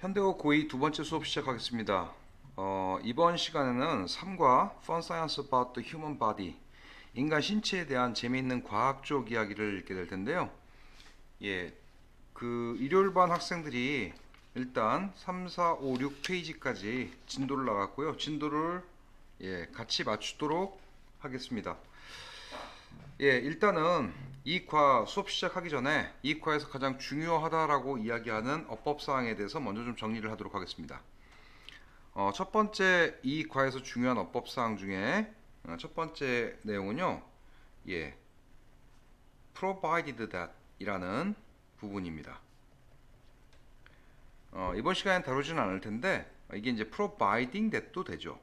현대어 고2 두 번째 수업 시작하겠습니다. 이번 시간에는 3과 Fun Science About the Human Body, 인간 신체에 대한 재미있는 과학적 이야기를 읽게 될 텐데요. 일요일반 학생들이 일단 3, 4, 5, 6페이지까지 진도를 나갔고요. 진도를 같이 맞추도록 하겠습니다. 일단은 이과 수업 시작하기 전에 이과에서 가장 중요하다라고 이야기하는 어법사항에 대해서 먼저 좀 정리를 하도록 하겠습니다. 첫 번째 이과에서 중요한 어법사항 중에 첫 번째 내용은요, provided that 이라는 부분입니다. 이번 시간에 다루지는 않을 텐데 이게 이제 providing that도 되죠.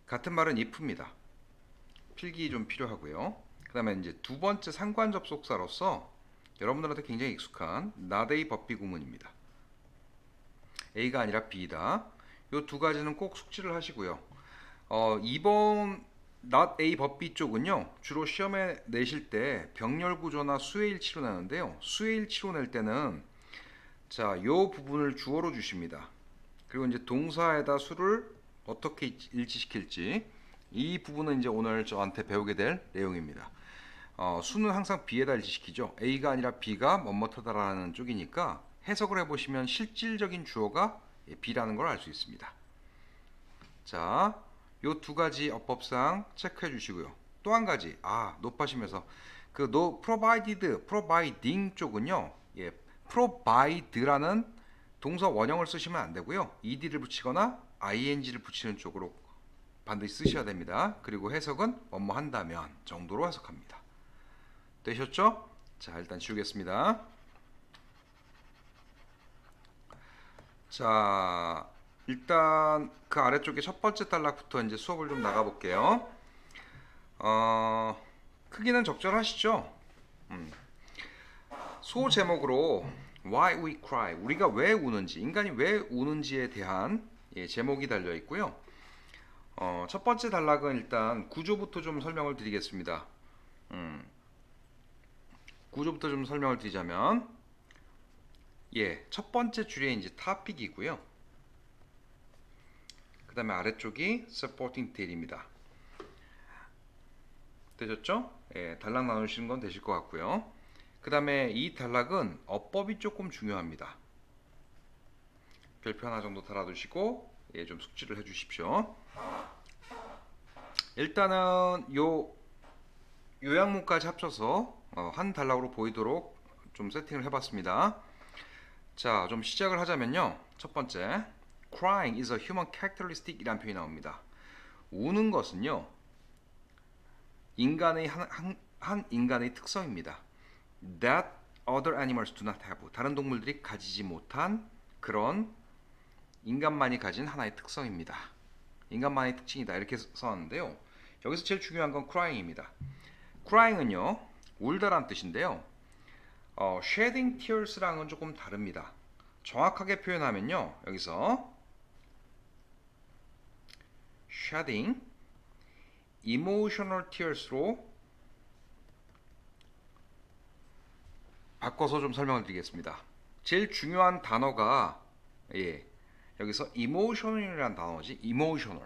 같은 말은 if입니다. 필기 좀 필요하고요. 그 다음에 이제 두 번째 상관 접속사로서 여러분들한테 굉장히 익숙한 not A 법비 구문입니다. A가 아니라 B다. 이 두 가지는 꼭 숙지를 하시고요. 이번 not A 법비 쪽은요, 주로 시험에 내실 때 병렬 구조나 수혜일치로 내는데요. 수혜일치로 낼 때는 자, 요 부분을 주어로 주십니다. 그리고 이제 동사에다 수를 어떻게 일치시킬지, 이 부분은 이제 오늘 저한테 배우게 될 내용입니다. 수는 항상 B에다 일치시키죠. A가 아니라 B가 뭐뭐하다라는 쪽이니까 해석을 해보시면 실질적인 주어가 B라는 걸 알 수 있습니다. 자, 요 두 가지 어법상 체크해 주시고요. 또 한 가지, 높아시면서 그 provided, providing 쪽은요, provide라는 동사 원형을 쓰시면 안 되고요. ed를 붙이거나 ing를 붙이는 쪽으로 반드시 쓰셔야 됩니다. 그리고 해석은 뭐뭐 한다면 정도로 해석합니다. 되셨죠? 자, 일단 지우겠습니다. 자, 일단 그 아래쪽에 첫 번째 단락부터 이제 수업을 좀 나가볼게요. 크기는 적절하시죠? 소 제목으로 Why We Cry, 우리가 왜 우는지, 인간이 왜 우는지에 대한 제목이 달려 있고요. 첫 번째 단락은 일단 구조부터 좀 설명을 드리겠습니다. 구조부터 좀 설명을 드리자면, 첫 번째 줄에 이제 topic이고요. 그 다음에 아래쪽이 supporting detail입니다. 되셨죠? 단락 나누시는 건 되실 것 같고요. 그 다음에 이 단락은 어법이 조금 중요합니다. 별표 하나 정도 달아두시고 좀 숙지를 해주십시오. 일단은 요약문까지 합쳐서 한 단락으로 보이도록 좀 세팅을 해봤습니다. 자, 좀 시작을 하자면요. 첫 번째, crying is a human characteristic 이라는 표현이 나옵니다. 우는 것은요, 인간의 한 인간의 특성입니다. That other animals do not have. 다른 동물들이 가지지 못한 그런 인간만이 가진 하나의 특성입니다. 인간만의 특징이다. 이렇게 써놨는데요. 여기서 제일 중요한 건 crying입니다. crying은요, 울다란 뜻인데요. shedding tears랑은 조금 다릅니다. 정확하게 표현하면요, 여기서 shedding emotional tears로 바꿔서 좀 설명을 드리겠습니다. 제일 중요한 단어가 여기서 emotion이라는 단어지. emotional,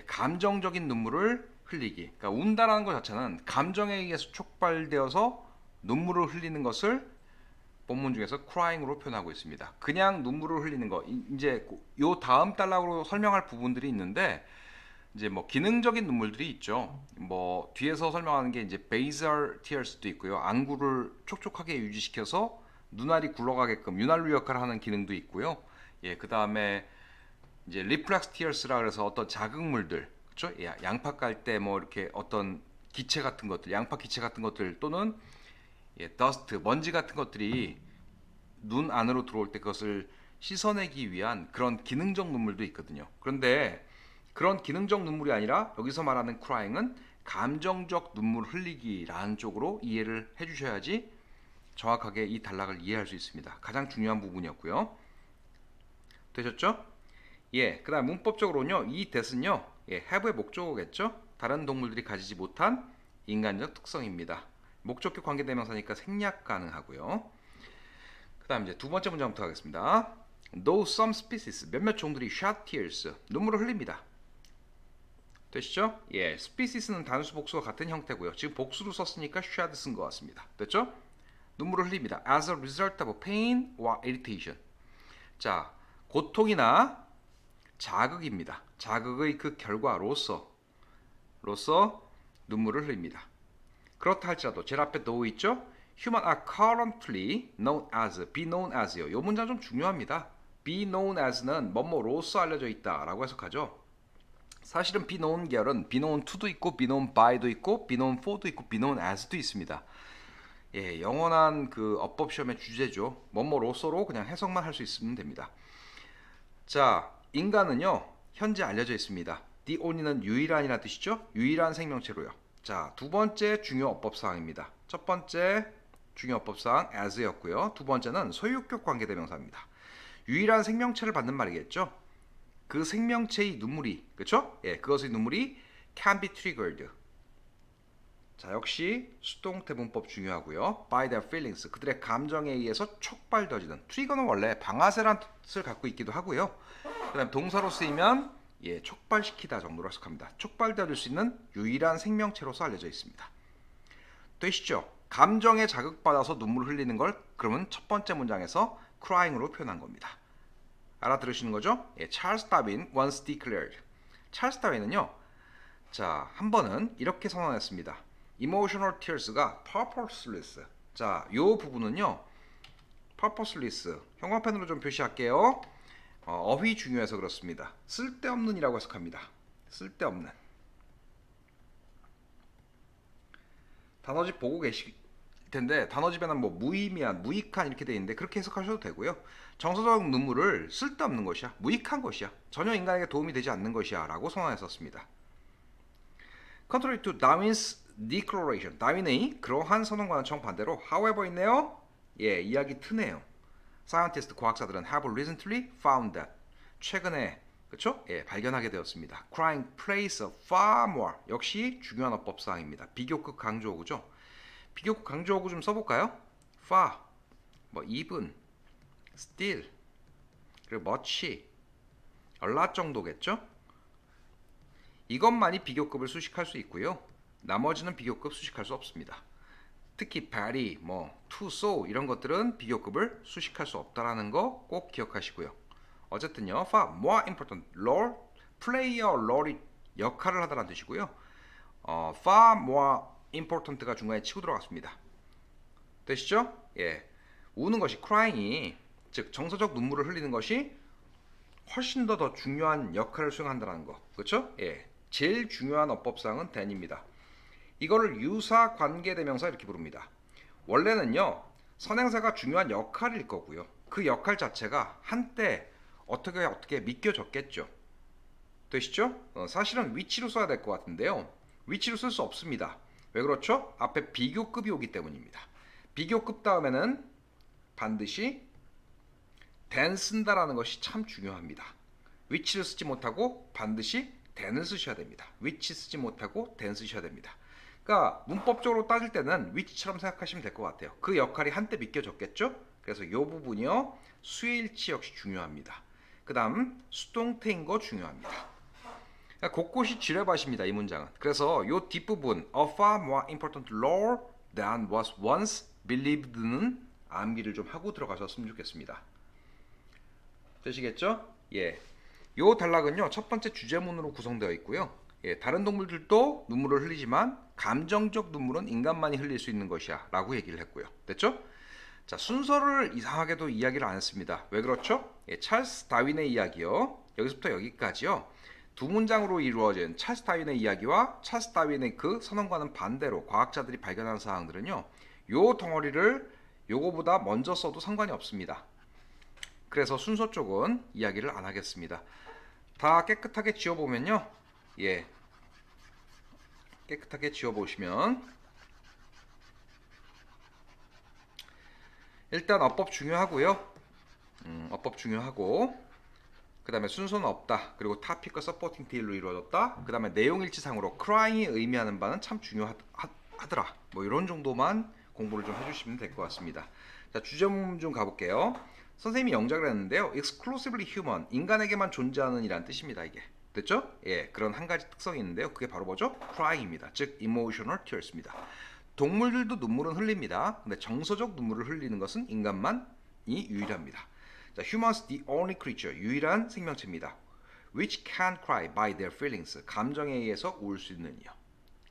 감정적인 눈물을 흘리기. 그러니까 운다라는 것 자체는 감정에 의해서 촉발되어서 눈물을 흘리는 것을 본문 중에서 crying으로 표현하고 있습니다. 그냥 눈물을 흘리는 거, 이제 요 다음 단락으로 설명할 부분들이 있는데, 이제 뭐 기능적인 눈물들이 있죠. 뭐 뒤에서 설명하는 게 이제 basal tears도 있고요. 안구를 촉촉하게 유지시켜서 눈알이 굴러가게끔 윤활유 역할을 하는 기능도 있고요. 그 다음에 이제 reflex tears라 그래서 어떤 자극물들, 그렇죠? 양파 깔 때 뭐 이렇게 어떤 기체 같은 것들, 양파 기체 같은 것들 또는 dust, 먼지 같은 것들이 눈 안으로 들어올 때 그것을 씻어내기 위한 그런 기능적 눈물도 있거든요. 그런데 그런 기능적 눈물이 아니라 여기서 말하는 crying은 감정적 눈물 흘리기라는 쪽으로 이해를 해주셔야지 정확하게 이 단락을 이해할 수 있습니다. 가장 중요한 부분이었고요. 되셨죠? 그 다음 문법적으로는요, 이 that은요, have의 목적어겠죠? 다른 동물들이 가지지 못한 인간적 특성입니다. 목적격 관계대명사니까 생략 가능하고요. 그다음 이제 두 번째 문장부터 하겠습니다. Though some species 몇몇 종들이 shed tears 눈물을 흘립니다. 되시죠? 예, species는 단수 복수와 같은 형태고요. 지금 복수로 썼으니까 shed 쓴 것 같습니다. 됐죠? 눈물을 흘립니다. As a result of pain or irritation. 자, 고통이나 자극입니다. 자극의 그 결과로서 눈물을 흘립니다. 그렇다 할지라도 제일 앞에 though 있죠? Human are currently known as, be known as요. 이 문장 좀 중요합니다. be known as는 뭐뭐로서 알려져 있다라고 해석하죠. 사실은 be known 계열은 be known to도 있고 be known by도 있고 be known for도 있고 be known as도 있습니다. 예, 영원한 그 어법 시험의 주제죠. 뭐뭐로서로 그냥 해석만 할 수 있으면 됩니다. 자, 인간은요 현재 알려져 있습니다. the only는 유일한이라는 뜻이죠. 유일한 생명체로요. 자, 두 번째 중요 어법 사항입니다. 첫 번째 중요 어법 사항 as였고요. 두 번째는 소유격 관계대명사입니다. 유일한 생명체를 받는 말이겠죠. 그 생명체의 눈물이, 그렇죠? 예, 그것의 눈물이 can be triggered. 자, 역시 수동태 문법 중요하고요. by their feelings, 그들의 감정에 의해서 촉발되어지는. 트리거는 원래 방아쇠란 뜻을 갖고 있기도 하고요. 그다음 동사로 쓰이면 예, 촉발시키다 정도로 해석합니다. 촉발되어질 수 있는 유일한 생명체로서 알려져 있습니다. 되시죠? 감정에 자극받아서 눈물을 흘리는 걸 그러면 첫 번째 문장에서 crying으로 표현한 겁니다. 알아들으시는 거죠? 예, 찰스 다윈 once declared. 찰스 다윈은요. 자, 한 번은 이렇게 선언했습니다. emotional tears가 purposeless. 자, 요 부분은요. purposeless. 형광펜으로 좀 표시할게요. 어휘 중요해서 그렇습니다. 쓸데없는이라고 해석합니다. 쓸데없는. 단어집 보고 계실 텐데 단어집에는 뭐 무의미한, 무익한 이렇게 돼 있는데 그렇게 해석하셔도 되고요. 정서적 눈물을 쓸데없는 것이야, 무익한 것이야, 전혀 인간에게 도움이 되지 않는 것이야 라고 선언했었습니다. Contrary to Darwin's declaration, 다윈의 그러한 선언과는 정반대로 however 있네요. 예, 이야기 트네요. Scientists, 과학자들은 have recently found that, 최근에 그렇죠? 예, 발견하게 되었습니다. Crying plays a far more, 역시 중요한 어법사항입니다. 비교급 강조어구죠. 비교급 강조어구 좀 써볼까요? far, 뭐 even, still, 그리고 much, a lot 정도겠죠? 이것만이 비교급을 수식할 수 있고요. 나머지는 비교급 수식할 수 없습니다. 특히 very, 뭐 to, so 이런 것들은 비교급을 수식할 수 없다라는 거 꼭 기억하시고요. 어쨌든요, far more important role, play a role이 역할을 하다라는 뜻이고요. far more important가 중간에 치고 들어갔습니다. 되시죠? 예, 우는 것이 crying이, 즉 정서적 눈물을 흘리는 것이 훨씬 더 중요한 역할을 수행한다는 거, 그렇죠? 예, 제일 중요한 어법사항은 than입니다. 이거를 유사 관계대명사 이렇게 부릅니다. 원래는요, 선행사가 중요한 역할일 거고요. 그 역할 자체가 한때 어떻게 믿겨졌겠죠. 되시죠? 사실은 위치로 써야 될 것 같은데요. 위치로 쓸 수 없습니다. 왜 그렇죠? 앞에 비교급이 오기 때문입니다. 비교급 다음에는 반드시 than 쓴다라는 것이 참 중요합니다. 위치를 쓰지 못하고 반드시 than을 쓰셔야 됩니다. 위치 쓰지 못하고 than 쓰셔야 됩니다. 그러니까 문법적으로 따질 때는 위치처럼 생각하시면 될 것 같아요. 그 역할이 한때 믿겨졌겠죠? 그래서 이 부분이요, 수일치 역시 중요합니다. 그 다음 수동태인 거 중요합니다. 그러니까 곳곳이 지뢰밭입니다, 이 문장은. 그래서 이 뒷부분 a far more important law than was once believed는 암기를 좀 하고 들어가셨으면 좋겠습니다. 되시겠죠? 예. 요 단락은요, 첫 번째 주제문으로 구성되어 있고요. 예, 다른 동물들도 눈물을 흘리지만 감정적 눈물은 인간만이 흘릴 수 있는 것이야 라고 얘기를 했고요. 됐죠? 자, 순서를 이상하게도 이야기를 안 했습니다. 왜 그렇죠? 예, 찰스 다윈의 이야기요, 여기서부터 여기까지요, 두 문장으로 이루어진 찰스 다윈의 이야기와 찰스 다윈의 그 선언과는 반대로 과학자들이 발견한 사항들은요, 요 덩어리를 요거보다 먼저 써도 상관이 없습니다. 그래서 순서 쪽은 이야기를 안 하겠습니다. 다 깨끗하게 지워보면요, 예, 깨끗하게 지워보시면 일단 어법 중요하고요. 어법 중요하고, 그 다음에 순서는 없다. 그리고 타픽과 서포팅 딜로 이루어졌다. 그 다음에 내용일치상으로 crying이 의미하는 바는 참 중요하더라. 뭐 이런 정도만 공부를 좀 해주시면 될 것 같습니다. 자, 주제문 좀 가볼게요. 선생님이 영작을 했는데요. exclusively human, 인간에게만 존재하는 이란 뜻입니다. 이게 됐죠? 예, 그런 한 가지 특성이 있는데요. 그게 바로 뭐죠? crying입니다. 즉 emotional tears입니다. 동물들도 눈물은 흘립니다. 근데 정서적 눈물을 흘리는 것은 인간만이 유일합니다. 자, humans the only creature, 유일한 생명체입니다. which can cry by their feelings, 감정에 의해서 울 수 있는이요.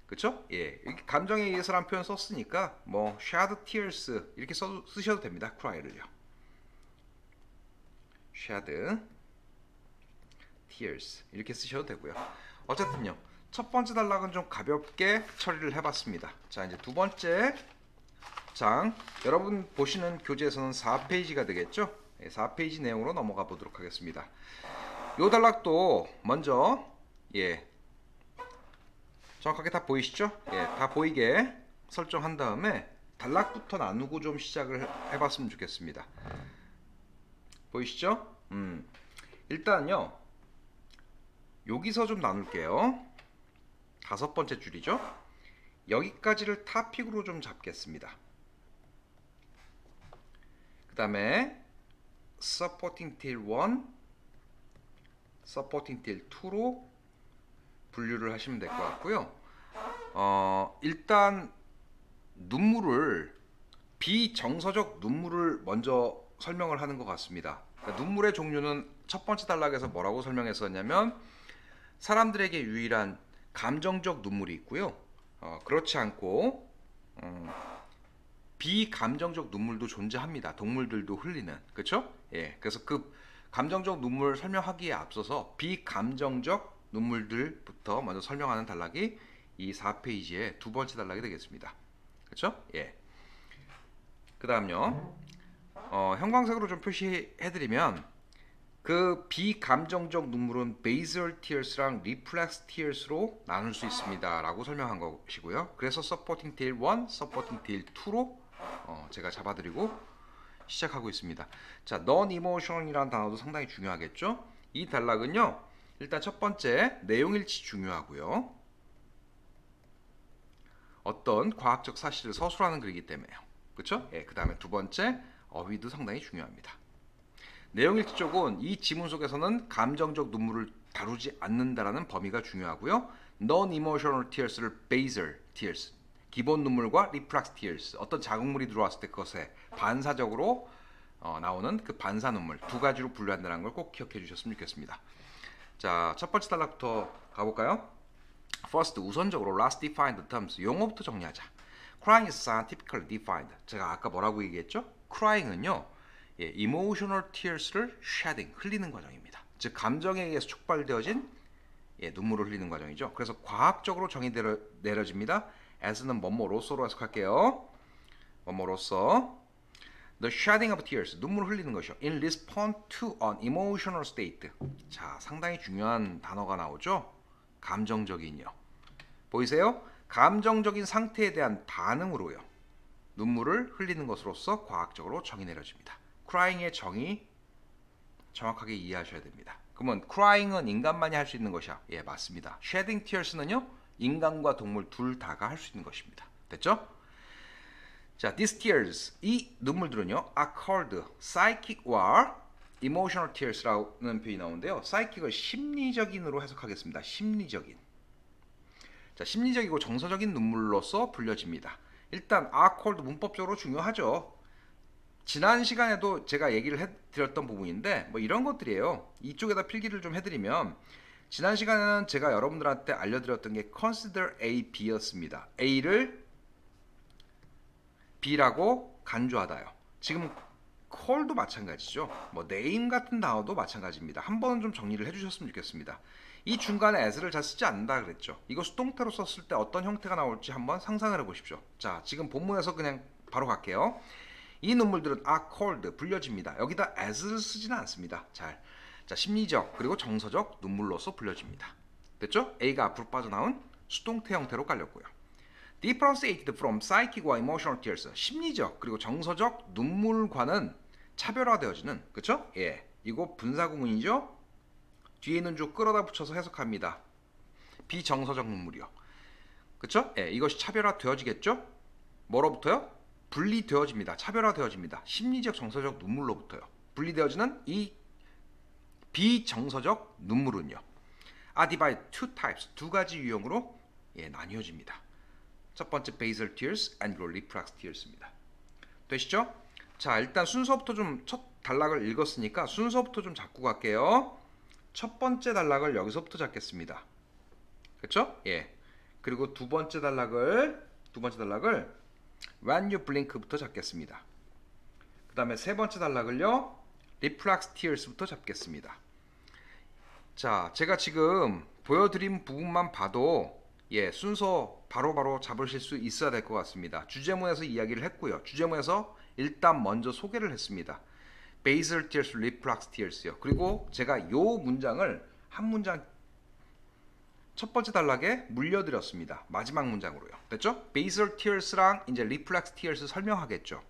그쵸? 예, 이렇게 감정에 의해서라는 표현 썼으니까 뭐 shed tears 이렇게 쓰셔도 됩니다. cry를요. shed tears 이렇게 쓰셔도 되고요. 어쨌든요. 첫 번째 단락은 좀 가볍게 처리를 해봤습니다. 자, 이제 두 번째 장, 여러분 보시는 교재에서는 4페이지가 되겠죠? 4페이지 내용으로 넘어가 보도록 하겠습니다. 요 단락도 먼저 정확하게 다 보이시죠? 다 보이게 설정한 다음에 단락부터 나누고 좀 시작을 해봤으면 좋겠습니다. 보이시죠? 일단요, 여기서 좀 나눌게요. 5번째 줄이죠? 여기까지를 타픽으로 좀 잡겠습니다. 그 다음에 supporting till 1, supporting till 2로 분류를 하시면 될 것 같고요. 일단 눈물을, 비정서적 눈물을 먼저 설명을 하는 것 같습니다. 그러니까 눈물의 종류는 첫 번째 단락에서 뭐라고 설명했었냐면 사람들에게 유일한 감정적 눈물이 있고요. 그렇지 않고 비감정적 눈물도 존재합니다. 동물들도 흘리는, 그렇죠? 예, 그래서 그 감정적 눈물 설명하기에 앞서서 비감정적 눈물들부터 먼저 설명하는 단락이 이 4페이지의 두 번째 단락이 되겠습니다. 그렇죠? 예. 그 다음요. 형광색으로 좀 표시해드리면 그 비감정적 눈물은 basal tears랑 reflex tears로 나눌 수 있습니다 라고 설명한 것이고요. 그래서 supporting till 1, supporting till 2로 제가 잡아드리고 시작하고 있습니다. 자, non-emotion이라는 단어도 상당히 중요하겠죠. 이 단락은요, 일단 첫 번째 내용일치 중요하고요. 어떤 과학적 사실을 서술하는 글이기 때문에요. 그렇죠? 예, 그 다음에 두 번째 어휘도 상당히 중요합니다. 내용일치 쪽은 이 지문 속에서는 감정적 눈물을 다루지 않는다라는 범위가 중요하고요. non-emotional tears를 basal tears, 기본 눈물과 reflex tears, 어떤 자극물이 들어왔을 때 그것에 반사적으로 나오는 그 반사 눈물 두 가지로 분류한다는 걸 꼭 기억해 주셨으면 좋겠습니다. 자, 첫 번째 단락부터 가볼까요? First, 우선적으로 last defined terms, 용어부터 정리하자. Crying is scientifically defined. 제가 아까 뭐라고 얘기했죠? Crying은요, emotional tears를 shedding, 흘리는 과정입니다. 즉 감정에 의해서 촉발되어진 눈물을 흘리는 과정이죠. 그래서 과학적으로 정의내려집니다. as는 뭐뭐로서로 해석할게요. 뭐뭐로서 the shedding of tears, 눈물을 흘리는 것이요. in response to an emotional state. 자, 상당히 중요한 단어가 나오죠. 감정적인요. 보이세요? 감정적인 상태에 대한 반응으로요. 눈물을 흘리는 것으로서 과학적으로 정의 내려집니다. crying의 정의 정확하게 이해하셔야 됩니다. 그러면 crying은 인간만이 할 수 있는 것이야. 예, 맞습니다. shedding tears는요, 인간과 동물 둘 다가 할 수 있는 것입니다. 됐죠? 자, these tears, 이 눈물들은요, are called psychic or emotional tears라는 표현이 나오는데요. psychic을 심리적인으로 해석하겠습니다. 심리적인. 자, 심리적이고 정서적인 눈물로서 불려집니다. 일단 are called 문법적으로 중요하죠. 지난 시간에도 제가 얘기를 해드렸던 부분인데 뭐 이런 것들이에요. 이쪽에다 필기를 좀 해드리면 지난 시간에는 제가 여러분들한테 알려드렸던 게 consider A, B였습니다. A를 B라고 간주하다요. 지금 call도 마찬가지죠. 뭐 name 같은 단어도 마찬가지입니다. 한 번은 좀 정리를 해주셨으면 좋겠습니다. 이 중간에 as를 잘 쓰지 않는다 그랬죠. 이거 수동태로 썼을 때 어떤 형태가 나올지 한번 상상을 해보십시오. 자, 지금 본문에서 그냥 바로 갈게요. 이 눈물들은 are called, 불려집니다. 여기다 as를 쓰지는 않습니다. 자, 심리적 그리고 정서적 눈물로서 불려집니다. 됐죠? A가 앞으로 빠져나온 수동태 형태로 깔렸고요. differentiated from psychic or emotional tears, 심리적 그리고 정서적 눈물과는 차별화되어지는, 그쵸? 예, 이거 분사구문이죠? 뒤에 있는 줄 끌어다 붙여서 해석합니다. 비정서적 눈물이요. 그쵸? 예, 이것이 차별화되어지겠죠? 뭐로부터요? 분리되어집니다. 차별화되어집니다. 심리적 정서적 눈물로부터요. 분리되어지는 이 비정서적 눈물은요. are divided two types. 두 가지 유형으로 나뉘어집니다. 첫 번째 basal tears and reflux tears입니다. 되시죠? 자, 일단 순서부터 좀 첫 단락을 읽었으니까 순서부터 좀 잡고 갈게요. 첫 번째 단락을 여기서부터 잡겠습니다. 그렇죠? 예. 그리고 두 번째 단락을 when you blink부터 잡겠습니다. 그 다음에 세 번째 단락을요 reflux tears부터 잡겠습니다. 자, 제가 지금 보여드린 부분만 봐도 순서 바로바로 잡으실 수 있어야 될 것 같습니다. 주제문에서 이야기를 했고요. 주제문에서 일단 먼저 소개를 했습니다. basal tears, reflux tears요. 그리고 제가 요 문장을 한 문장 첫 번째 단락에 물려드렸습니다. 마지막 문장으로요. 됐죠? basal tears랑 이제 reflux tears 설명하겠죠.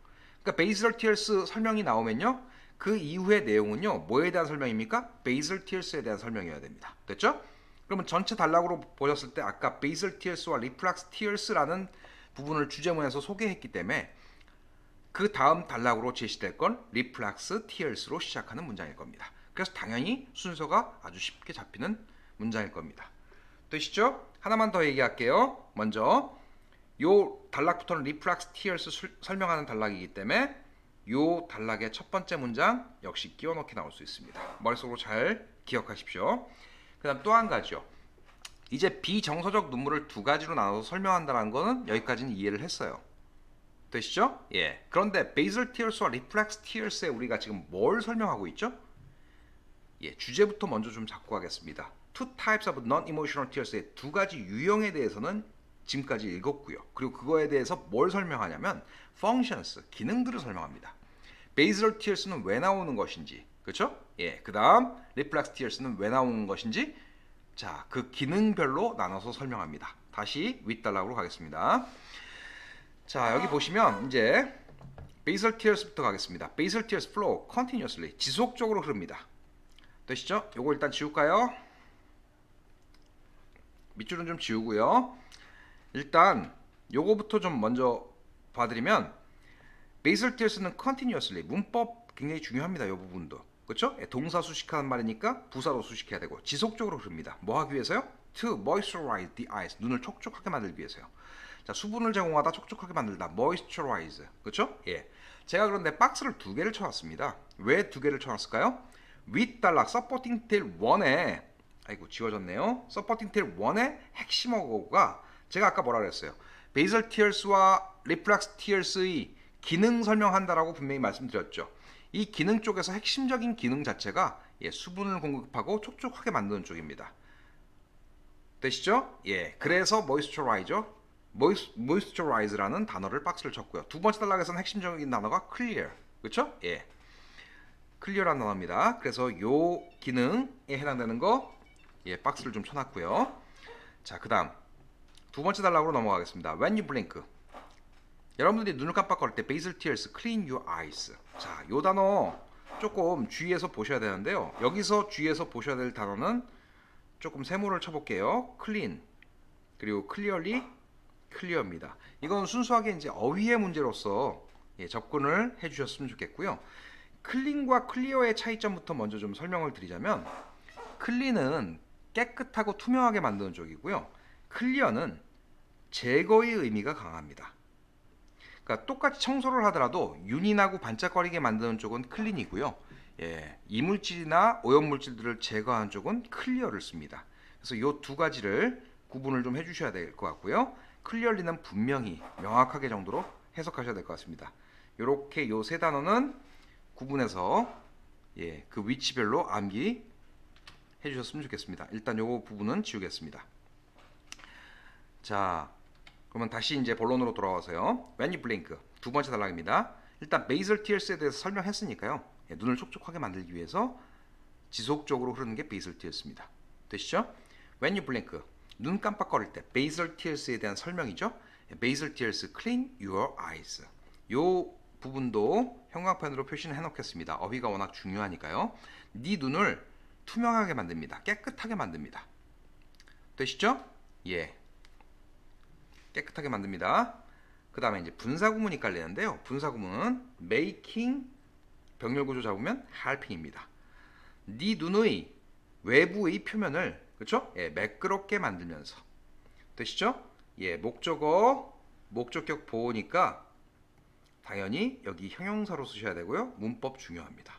그러니까 basal tears 설명이 나오면요. 그 이후의 내용은요. 뭐에 대한 설명입니까? basal tears에 대한 설명이어야 됩니다. 됐죠? 그러면 전체 단락으로 보셨을 때 아까 basal tears와 reflux tears라는 부분을 주제문에서 소개했기 때문에 그 다음 단락으로 제시될 건 reflux tears로 시작하는 문장일 겁니다. 그래서 당연히 순서가 아주 쉽게 잡히는 문장일 겁니다. 되시죠? 하나만 더 얘기할게요. 먼저 요 단락부터는 reflux tears 설명하는 단락이기 때문에 요 단락의 첫 번째 문장 역시 끼워 넣기 나올 수 있습니다. 머릿속으로 잘 기억하십시오. 그 다음 또 한 가지요. 이제 비정서적 눈물을 두 가지로 나눠서 설명한다는 거는 여기까지는 이해를 했어요. 되시죠? 예. 그런데 basal tears와 reflux tears에 우리가 지금 뭘 설명하고 있죠? 예, 주제부터 먼저 좀 잡고 가겠습니다. Two types of non-emotional tears의 두 가지 유형에 대해서는 지금까지 읽었고요. 그리고 그거에 대해서 뭘 설명하냐면 functions, 기능들을 설명합니다. basal tears는 왜 나오는 것인지, 그렇죠? 예, 그 다음 reflux tears는 왜 나오는 것인지, 자, 그 기능별로 나눠서 설명합니다. 다시 윗단락으로 가겠습니다. 자, 여기 보시면 이제 basal tears부터 가겠습니다. basal tears flow continuously, 지속적으로 흐릅니다. 되시죠? 요거 일단 지울까요? 밑줄은 좀 지우고요. 일단 요거부터 좀 먼저 봐드리면 basal tears는 continuously, 문법 굉장히 중요합니다. 요 부분도. 그렇죠? 동사 수식하는 말이니까 부사로 수식해야 되고 지속적으로 흐릅니다. 뭐 하기 위해서요? To moisturize the eyes, 눈을 촉촉하게 만들기 위해서요. 자, 수분을 제공하다 촉촉하게 만들다, moisturize. 그렇죠? 예. 제가 그런데 박스를 두 개를 쳐놨습니다. 왜 두 개를 쳐놨을까요? 윗단락 supporting detail 1에 아이고 지워졌네요. supporting detail 1의 핵심 어구가 제가 아까 뭐라 그랬어요? basal tears와 reflux tears의 기능 설명한다라고 분명히 말씀드렸죠. 이 기능 쪽에서 핵심적인 기능 자체가 수분을 공급하고 촉촉하게 만드는 쪽입니다. 되시죠? 예. 그래서 moisturize라는 단어를 박스를 쳤고요. 두 번째 단락에서는 핵심적인 단어가 clear. 그렇죠? 예. clear라는 단어입니다. 그래서 요 기능에 해당되는 거 박스를 좀 쳐놨고요. 자, 그다음 두 번째 단락으로 넘어가겠습니다. When you blink. 여러분들이 눈을 깜빡거릴 때 basal tears, clean your eyes. 자, 요 단어 조금 주의해서 보셔야 되는데요. 여기서 주의해서 보셔야 될 단어는 조금 세모를 쳐볼게요. clean 그리고 clearly, clear입니다. 이건 순수하게 이제 어휘의 문제로서 접근을 해주셨으면 좋겠고요. clean과 clear의 차이점부터 먼저 좀 설명을 드리자면 clean은 깨끗하고 투명하게 만드는 쪽이고요. clear는 제거의 의미가 강합니다. 그러니까 똑같이 청소를 하더라도 윤이 나고 반짝거리게 만드는 쪽은 클린이고요. 이물질이나 오염물질들을 제거하는 쪽은 클리어를 씁니다. 그래서 이 두 가지를 구분을 좀 해주셔야 될 것 같고요. 클리어리는 분명히 명확하게 정도로 해석하셔야 될 것 같습니다. 이렇게 요 세 단어는 구분해서 그 위치별로 암기 해주셨으면 좋겠습니다. 일단 요 부분은 지우겠습니다. 자, 그러면 다시 이제 본론으로 돌아와서요. When you blink 두 번째 단락입니다. 일단 basal tears에 대해서 설명했으니까요. 눈을 촉촉하게 만들기 위해서 지속적으로 흐르는 게 basal tears입니다. 되시죠? When you blink 눈 깜빡거릴 때 basal tears에 대한 설명이죠. basal tears clean your eyes. 요 부분도 형광펜으로 표시를 해놓겠습니다. 어휘가 워낙 중요하니까요. 네 눈을 투명하게 만듭니다. 깨끗하게 만듭니다. 되시죠? 예. 깨끗하게 만듭니다. 그 다음에 이제 분사구문이 깔리는데요. 분사구문은 making 병렬 구조 잡으면 helping입니다. 네 눈의 외부의 표면을 그렇죠? 예, 매끄럽게 만들면서 되시죠? 예, 목적어, 목적격 보호니까 당연히 여기 형용사로 쓰셔야 되고요. 문법 중요합니다.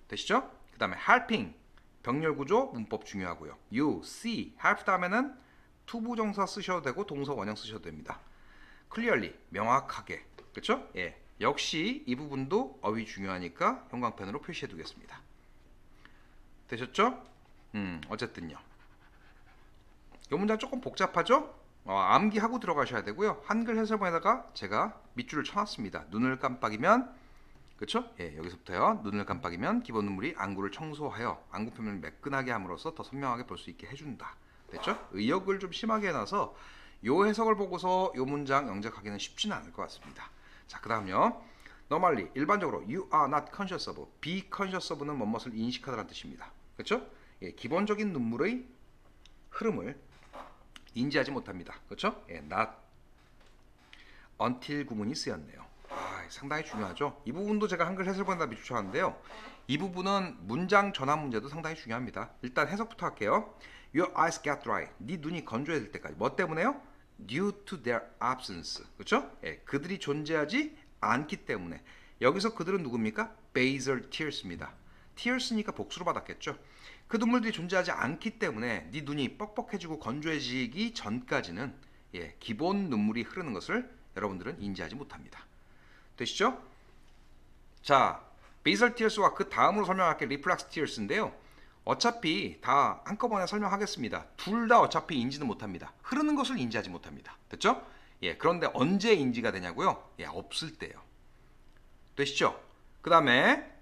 되시죠? 그 다음에 helping 병렬 구조 문법 중요하고요. you, see, help 다음에는 투부정사 쓰셔도 되고 동사 원형 쓰셔도 됩니다. clearly 명확하게 그렇죠? 예, 역시 이 부분도 어휘 중요하니까 형광펜으로 표시해 두겠습니다. 되셨죠? 어쨌든요. 이 문장 조금 복잡하죠? 암기하고 들어가셔야 되고요. 한글 해설본에다가 제가 밑줄을 쳐놨습니다. 눈을 깜빡이면 그렇죠? 예, 여기서부터요. 눈을 깜빡이면 기본 눈물이 안구를 청소하여 안구 표면을 매끈하게 함으로써 더 선명하게 볼 수 있게 해준다. 됐죠? 의역을 좀 심하게 해놔서 요 해석을 보고서 요 문장 영작하기는 쉽지는 않을 것 같습니다. 자, 그 다음요. normally 일반적으로 you are not conscious of, be conscious of는 뭐뭇을 인식하다라는 뜻입니다. 그렇죠? 예, 기본적인 눈물의 흐름을 인지하지 못합니다. 그렇죠? 예, not until 구문이 쓰였네요. 상당히 중요하죠. 이 부분도 제가 한글 해설본에다 밑줄쳤는데요. 이 부분은 문장 전환 문제도 상당히 중요합니다. 일단 해석부터 할게요. Your eyes get dry. 네 눈이 건조해질 때까지. 뭐 때문에요? Due to their absence. 그렇죠? 예, 그들이 존재하지 않기 때문에. 여기서 그들은 누굽니까? basal tears입니다. tears니까 복수로 받았겠죠. 그 눈물들이 존재하지 않기 때문에 네 눈이 뻑뻑해지고 건조해지기 전까지는 예, 기본 눈물이 흐르는 것을 여러분들은 인지하지 못합니다. 되시죠? 자, basal tears와 그 다음으로 설명할 게 reflex tears인데요. 어차피 다 한꺼번에 설명하겠습니다. 둘 다 어차피 인지는 못합니다. 흐르는 것을 인지하지 못합니다. 됐죠? 예, 그런데 언제 인지가 되냐고요? 예, 없을 때요. 되시죠? 그 다음에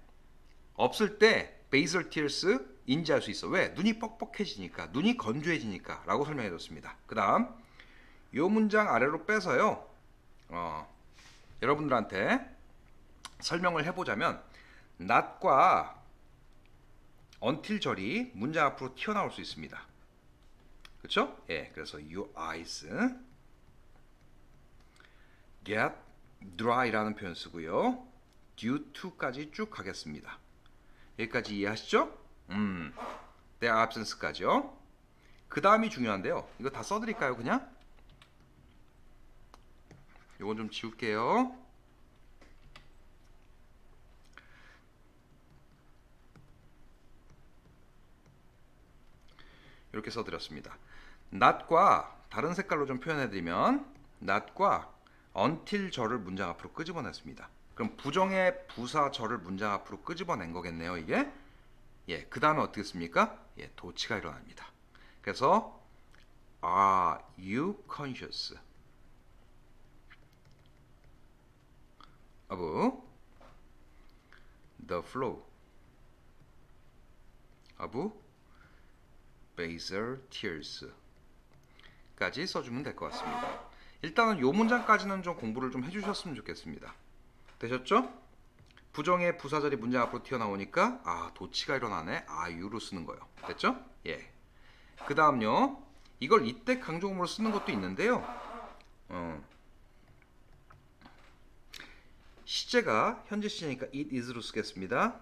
없을 때 basal tears 인지할 수 있어. 왜? 눈이 뻑뻑해지니까, 눈이 건조해지니까 라고 설명해 줬습니다. 그 다음 요 문장 아래로 빼서요. 여러분들한테 설명을 해보자면 not과 until 절이 문장 앞으로 튀어나올 수 있습니다. 그렇죠? 예, 그래서 your eyes get dry라는 표현 쓰고요. due to까지 쭉 가겠습니다. 여기까지 이해하시죠? their absence까지요. 그 다음이 중요한데요. 이거 다 써드릴까요, 그냥? 이건 좀 지울게요. 이렇게 써드렸습니다. not과 다른 색깔로 좀 표현해드리면 not과 until 절을 문장 앞으로 끄집어냈습니다. 그럼 부정의 부사 절을 문장 앞으로 끄집어낸 거겠네요, 이게. 예, 그 다음에 어떻게 씁니까? 예, 도치가 일어납니다. 그래서 Are you conscious of the flow of basal tears 까지 써주면 될 것 같습니다. 일단은 요 문장까지는 좀 공부를 좀 해주셨으면 좋겠습니다. 되셨죠? 부정의 부사절이 문장 앞으로 튀어나오니까 도치가 일어나네. you로 쓰는 거예요. 됐죠? 예. 그 다음요. 이걸 이때 강조음으로 쓰는 것도 있는데요. 시제가 현재 시제니까 it is로 쓰겠습니다.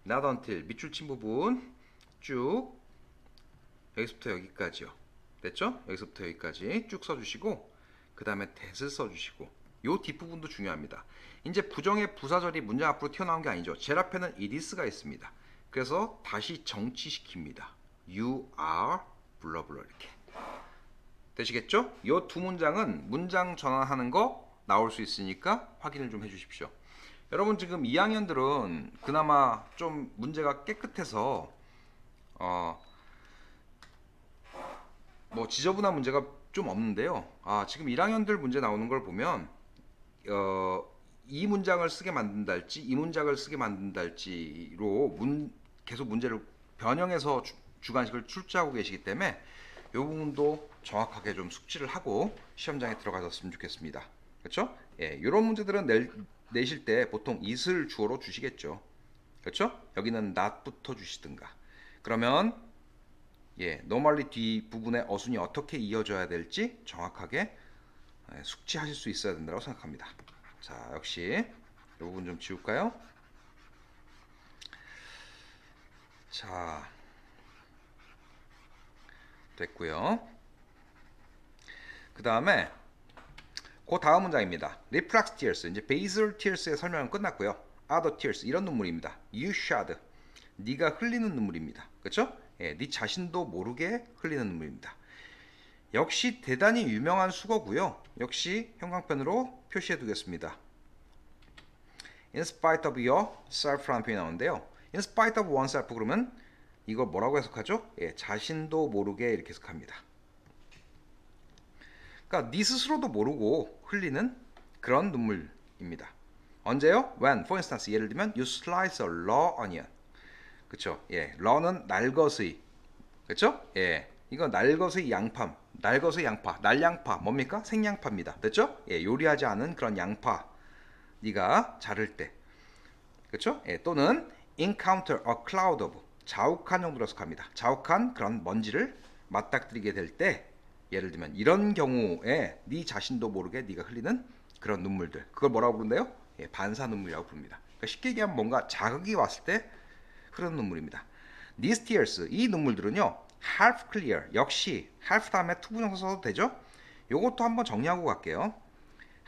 not until 밑줄 친 부분 쭉 여기서부터 여기까지요. 됐죠? 여기서부터 여기까지 쭉 써주시고 그 다음에 that을 써주시고 요 뒷부분도 중요합니다. 이제 부정의 부사절이 문장 앞으로 튀어나온 게 아니죠. 제일 앞에는 it is가 있습니다. 그래서 다시 정치시킵니다. You are 블러블러 이렇게. 되시겠죠? 요 두 문장은 문장 전환하는 거 나올 수 있으니까 확인을 좀 해주십시오. 여러분 지금 2학년들은 그나마 좀 문제가 깨끗해서 뭐 지저분한 문제가 좀 없는데요. 지금 1학년들 문제 나오는 걸 보면 이 문장을 쓰게 만든달지 이 문장을 쓰게 만든달지로 계속 문제를 변형해서 주관식을 출제하고 계시기 때문에 이 부분도 정확하게 좀 숙지를 하고 시험장에 들어가셨으면 좋겠습니다. 그렇죠? 예, 이런 문제들은 내실 때 보통 it을 주어로 주시겠죠. 그렇죠? 여기는 not부터 주시든가. 그러면 예, normally 뒤 부분의 어순이 어떻게 이어져야 될지 정확하게 숙지하실 수 있어야 된다고 생각합니다. 자, 역시 이 부분 좀 지울까요? 자, 됐고요. 그 다음에 그 다음 문장입니다. Reflux tears, 이제 basal tears의 설명은 끝났고요. Other tears, 이런 눈물입니다. You shed, 네가 흘리는 눈물입니다. 그렇죠? 예, 네 자신도 모르게 흘리는 눈물입니다. 역시 대단히 유명한 수거고요. 역시 형광펜으로 표시해 두겠습니다. In spite of yourself라는 표현이 나오는데요. In spite of oneself 그러면 이걸 뭐라고 해석하죠? 예, 자신도 모르게 이렇게 해석합니다. 그러니까 네 스스로도 모르고 흘리는 그런 눈물입니다. 언제요? When, for instance, 예를 들면 you slice a raw onion. 그쵸? 예, raw는 날것의, 그쵸? 예, 이거 날것의 양파, 날것의 양파, 날양파, 뭡니까? 생양파입니다. 됐죠? 예, 요리하지 않은 그런 양파, 네가 자를 때, 그쵸? 예, 또는 encounter a cloud of, 자욱한 정도로 해석합니다. 자욱한 그런 먼지를 맞닥뜨리게 될 때, 예를 들면 이런 경우에 네 자신도 모르게 네가 흘리는 그런 눈물들, 그걸 뭐라고 부른대요? 예, 반사 눈물이라고 부릅니다. 그러니까 쉽게 얘기하면 뭔가 자극이 왔을 때 흐르는 눈물입니다. These tears, 이 눈물들은요, half clear, 역시 half 다음에 투부정사 써도 되죠? 요것도 한번 정리하고 갈게요.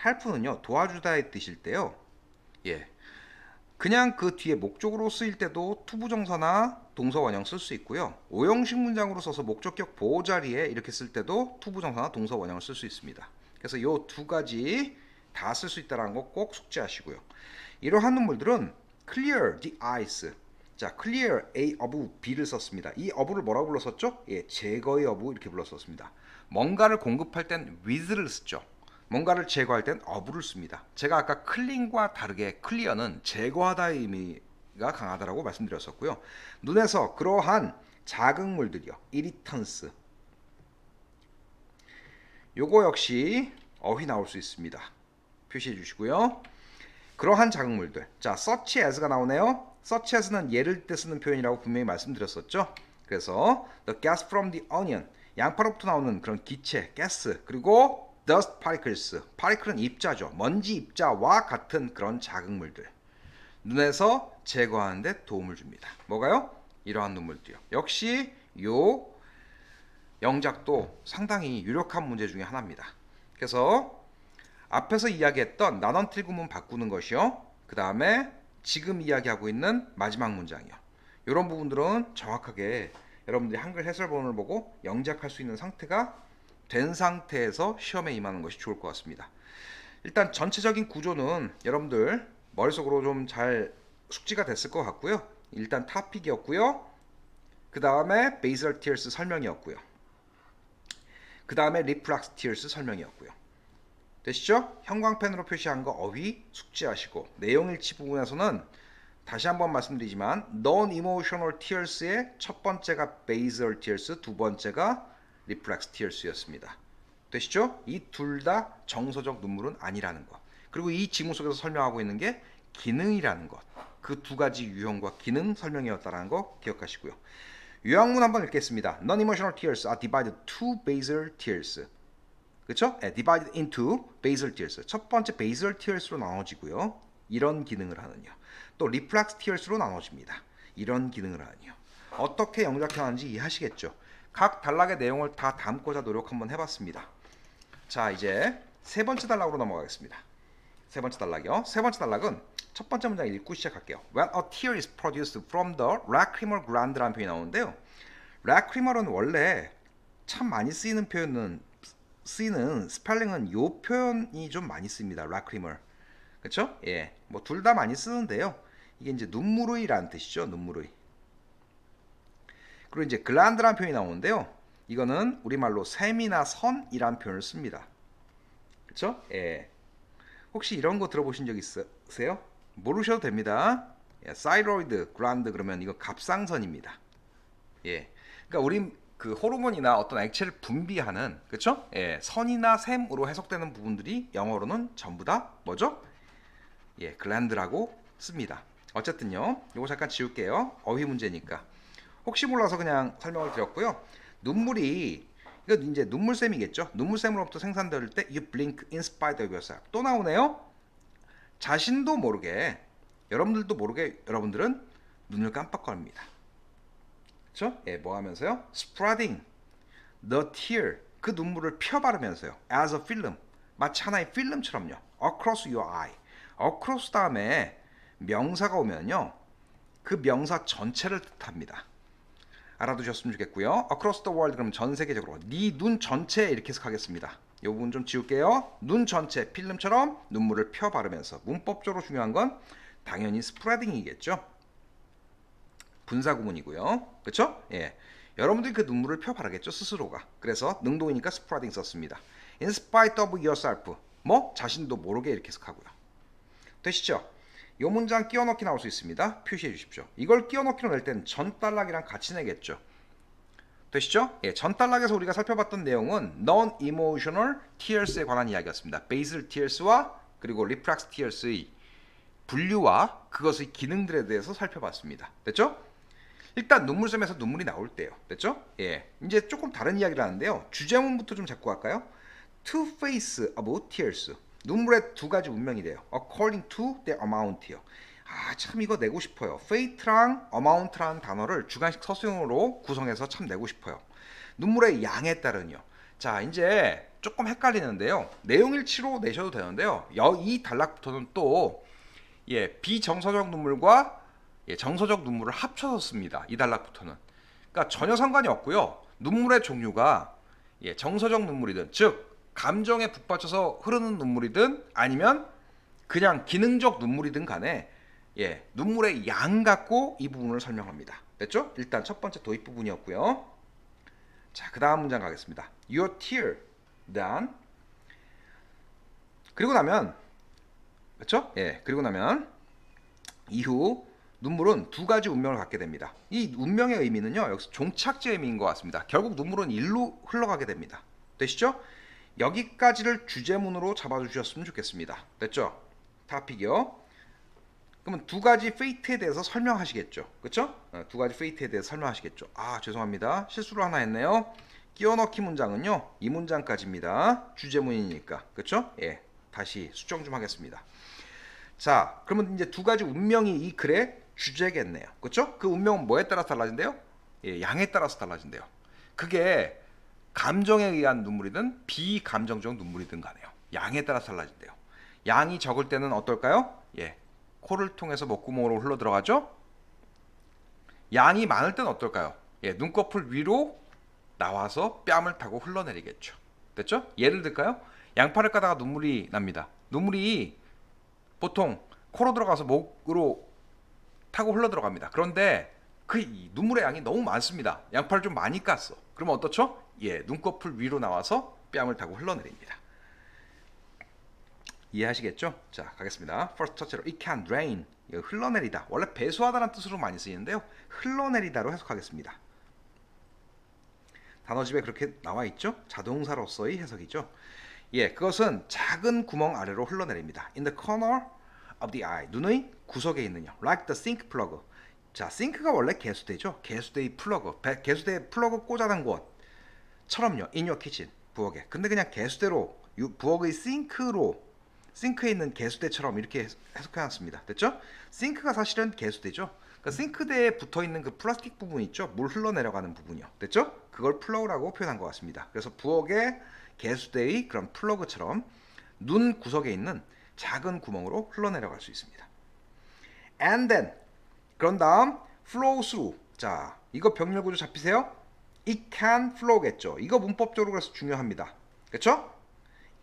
half는요, 도와주다의 뜻일 때요, 예, 그냥 그 뒤에 목적으로 쓰일 때도 투부정사나 동사 원형 쓸 수 있고요. 오형식 문장으로 써서 목적격 보호 자리에 이렇게 쓸 때도 투부정사나 동사 원형을 쓸 수 있습니다. 그래서 이 두 가지 다 쓸 수 있다는 거 꼭 숙지하시고요. 이러한 눈물들은 clear the eyes. 자, clear A of B를 썼습니다. 이 of를 뭐라고 불렀었죠? 예, 제거의 of 이렇게 불렀었습니다. 뭔가를 공급할 땐 with를 쓰죠. 뭔가를 제거할 땐 of를 씁니다. 제가 아까 clean과 다르게 clear는 제거하다의 의미가 강하다라고 말씀드렸었고요. 눈에서 그러한 자극물들이요, irritants. 요거 역시 어휘 나올 수 있습니다. 표시해 주시고요. 그러한 자극물들. 자, such as가 나오네요. such as는 예를 때 쓰는 표현이라고 분명히 말씀드렸었죠. 그래서 the gas from the onion, 양파로부터 나오는 그런 기체, 가스, 그리고 dust particles, particle은 입자죠. 먼지 입자와 같은 그런 자극물들. 눈에서 제거하는 데 도움을 줍니다. 뭐가요? 이러한 눈물들이요. 역시 요 영작도 상당히 유력한 문제 중에 하나입니다. 그래서 앞에서 이야기했던 나넌틸 구문 바꾸는 것이요. 그 다음에 지금 이야기하고 있는 마지막 문장이요. 이런 부분들은 정확하게 여러분들이 한글 해설본을 보고 영작할 수 있는 상태가 된 상태에서 시험에 임하는 것이 좋을 것 같습니다. 일단 전체적인 구조는 여러분들 머릿속으로 좀 잘 숙지가 됐을 것 같고요. 일단 타픽이었고요. 그 다음에 basal tears 설명이었고요. 그 다음에 reflux tears 설명이었고요. 되시죠? 형광펜으로 표시한 거 어휘 숙지하시고 내용일치 부분에서는 다시 한번 말씀드리지만 non-emotional tears의 첫 번째가 basal tears, 두 번째가 reflux tears였습니다. 되시죠? 이 둘 다 정서적 눈물은 아니라는 것. 그리고 이 지문 속에서 설명하고 있는 게 기능이라는 것. 그 두 가지 유형과 기능 설명이었다는 거 기억하시고요. 요약문 한번 읽겠습니다. Non-emotional tears are divided to basal tears. 그렇죠? divided into basal tears. 첫 번째 basal tears로 나눠지고요. 이런 기능을 하는요. 또 reflux tears로 나눠집니다. 이런 기능을 하는요. 어떻게 영작하는지 이해하시겠죠? 각 단락의 내용을 다 담고자 노력 한번 해봤습니다. 자, 이제 세 번째 단락으로 넘어가겠습니다. 세 번째 단락이요. 세 번째 단락은 첫 번째 문장 읽고 시작할게요. When a tear is produced from the lacrimal gland라는 표현이 나오는데요. lacrimal은 원래 참 많이 쓰이는 스펠링은 요 표현이 좀 많이 쓰입니다. lacrimal. 그렇죠? 예. 뭐 둘 다 많이 쓰는데요. 이게 이제 눈물의라는 뜻이죠. 눈물의. 그리고 이제 글란드라는 표현이 나오는데요. 이거는 우리말로 샘이나 선이라는 표현을 씁니다. 그렇죠? 예. 혹시 이런 거 들어보신 적 있으세요? 모르셔도 됩니다. 예, 사이로이드 글란드 그러면 이거 갑상선입니다. 예. 그러니까 우리 그 호르몬이나 어떤 액체를 분비하는, 그렇죠? 예, 선이나 샘으로 해석되는 부분들이 영어로는 전부 다 뭐죠? 예, 글란드라고 씁니다. 어쨌든요, 이거 잠깐 지울게요. 어휘 문제니까. 혹시 몰라서 그냥 설명을 드렸고요. 눈물이 이거 이제 눈물샘이겠죠. 눈물샘으로부터 생산될 때 you blink in spite of yourself. 또 나오네요. 자신도 모르게, 여러분들도 모르게 여러분들은 눈을 깜빡거립니다. 그렇죠? 예, 뭐 하면서요? spreading the tear, 그 눈물을 펴 바르면서요. as a film, 마치 하나의 필름처럼요. across your eye. across 다음에 명사가 오면요. 그 명사 전체를 뜻합니다. 알아두셨으면 좋겠고요. across the world 그러면 전 세계적으로 네 눈 전체 이렇게 해석하겠습니다. 이 부분 좀 지울게요. 눈 전체 필름처럼 눈물을 펴 바르면서 문법적으로 중요한 건 당연히 spreading이겠죠. 분사 구문이고요. 그렇죠? 예. 여러분들이 그 눈물을 펴 바르겠죠, 스스로가. 그래서 능동이니까 spreading 썼습니다. in spite of yourself. 뭐 자신도 모르게 이렇게 해석하고요. 되시죠? 이 문장 끼워넣기 나올 수 있습니다. 표시해 주십시오. 이걸 끼워넣기로 낼 때는 전단락이랑 같이 내겠죠. 되시죠? 예, 전단락에서 우리가 살펴봤던 내용은 non-emotional tears에 관한 이야기였습니다. basal tears와 그리고 reflex tears의 분류와 그것의 기능들에 대해서 살펴봤습니다. 됐죠? 일단 눈물샘에서 눈물이 나올 때요. 됐죠? 예, 이제 조금 다른 이야기를 하는데요. 주제문부터 좀 잡고 갈까요? To face of tears. 눈물의 두 가지 운명이 돼요. According to their amount요. 아, 참 이거 내고 싶어요. fate랑 amount라는 단어를 주관식 서술형으로 구성해서 참 내고 싶어요. 눈물의 양에 따른요. 자, 이제 조금 헷갈리는데요. 내용일치로 내셔도 되는데요. 이 단락부터는 또 예, 비정서적 눈물과 예, 정서적 눈물을 합쳐서 씁니다. 이 단락부터는. 그러니까 전혀 상관이 없고요. 눈물의 종류가 예, 정서적 눈물이든 즉 감정에 북받쳐서 흐르는 눈물이든 아니면 그냥 기능적 눈물이든 간에 예, 눈물의 양 갖고 이 부분을 설명합니다. 됐죠? 일단 첫 번째 도입 부분이었고요. 자, 그 다음 문장 가겠습니다. Your tear then 그리고 나면 그렇죠? 예, 그리고 나면 이후 눈물은 두 가지 운명을 갖게 됩니다. 이 운명의 의미는요, 여기서 종착지의 의미인 것 같습니다. 결국 눈물은 일로 흘러가게 됩니다. 되시죠? 여기까지를 주제문으로 잡아주셨으면 좋겠습니다. 됐죠? 타픽이요. 그러면 두 가지 페이트에 대해서 설명하시겠죠. 그렇죠? 두 가지 페이트에 대해서 설명하시겠죠. 아, 죄송합니다. 실수를 하나 했네요. 끼워넣기 문장은요, 이 문장까지입니다. 주제문이니까. 그렇죠? 예, 다시 수정 좀 하겠습니다. 자, 그러면 이제 두 가지 운명이 이 글의 주제겠네요. 그렇죠? 그 운명은 뭐에 따라서 달라진대요? 예, 양에 따라서 달라진대요. 그게 감정에 의한 눈물이든 비감정적 눈물이든 간에요. 양에 따라서 달라진대요. 양이 적을 때는 어떨까요? 예, 코를 통해서 목구멍으로 흘러 들어가죠. 양이 많을 때는 어떨까요? 예, 눈꺼풀 위로 나와서 뺨을 타고 흘러내리겠죠. 됐죠? 예를 들까요? 양파를 까다가 눈물이 납니다. 눈물이 보통 코로 들어가서 목으로 타고 흘러 들어갑니다. 그런데 그 눈물의 양이 너무 많습니다. 양파를 좀 많이 깠어. 그러면 어떻죠? 예, 눈꺼풀 위로 나와서 뺨을 타고 흘러내립니다. 이해하시겠죠? 자, 가겠습니다. First 첫째로 it can rain. 흘러내리다. 원래 배수하다라는 뜻으로 많이 쓰이는데요. 흘러내리다로 해석하겠습니다. 단어집에 그렇게 나와 있죠? 자동사로서의 해석이죠. 예, 그것은 작은 구멍 아래로 흘러내립니다. In the corner of the eye. 눈의 구석에 있는요. Like the sink plug. 자, 싱크가 원래 개수대죠. 개수대의 플러그. 개수대에 플러그 꽂아둔 곳처럼요. In your kitchen. 부엌에. 근데 그냥 개수대로 부엌의 싱크에 있는 개수대처럼 이렇게 해석해놨습니다. 됐죠? 싱크가 사실은 개수대죠. 그러니까 싱크대에 붙어있는 그 플라스틱 부분 있죠? 물 흘러내려가는 부분이요. 됐죠? 그걸 플러그라고 표현한 것 같습니다. 그래서 부엌의 개수대의 그런 플러그처럼 눈 구석에 있는 작은 구멍으로 흘러내려갈 수 있습니다. And then 그런 다음 flow through. 자, 이거 병렬 구조 잡히세요? It can flow겠죠. 이거 문법적으로 그래서 중요합니다. 그렇죠?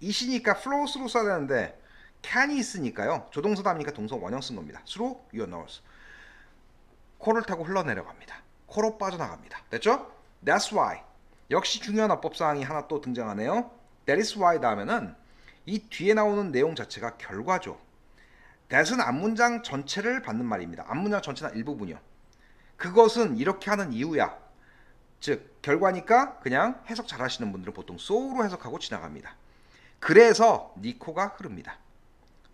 it이니까 flow through 써야 되는데 can이 있으니까요. 조동사 다음이니까 동사 원형 쓴 겁니다. through your nose. 코를 타고 흘러내려갑니다. 코로 빠져나갑니다. 됐죠? That's why. 역시 중요한 어법사항이 하나 또 등장하네요. That is why 다음에는 이 뒤에 나오는 내용 자체가 결과죠. that은 앞문장 전체를 받는 말입니다. 앞문장 전체나 일부분이요. 그것은 이렇게 하는 이유야. 즉 결과니까 그냥 해석 잘하시는 분들은 보통 so로 해석하고 지나갑니다. 그래서 네 코가 흐릅니다.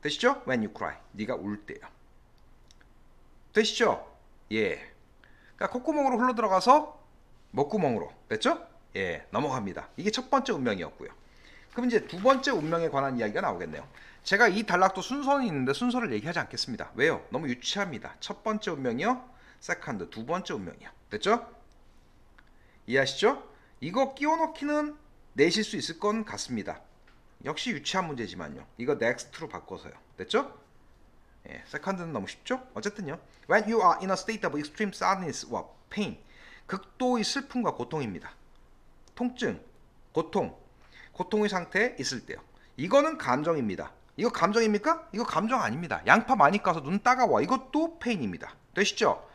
되시죠? When you cry. 네가 울 때요. 되시죠? 예. 그러니까 콧구멍으로 흘러 들어가서 목구멍으로. 됐죠? 예, 넘어갑니다. 이게 첫 번째 운명이었고요. 그럼 이제 두 번째 운명에 관한 이야기가 나오겠네요. 제가 이 단락도 순서는 있는데 순서를 얘기하지 않겠습니다. 왜요? 너무 유치합니다. 첫 번째 운명이요, 세컨드, 두 번째 운명이요. 됐죠? 이해하시죠? 이거 끼워 넣기는 내실 수 있을 건 같습니다. 역시 유치한 문제지만요. 이거 next로 바꿔서요. 됐죠? 예, 세컨드는 너무 쉽죠? 어쨌든요. When you are in a state of extreme sadness or pain. 극도의 슬픔과 고통입니다. 통증, 고통, 고통의 상태에 있을 때요. 이거는 감정입니다. 이거 감정입니까? 이거 감정 아닙니다. 양파 많이 까서 눈 따가워. 이것도 페인입니다. 되시죠?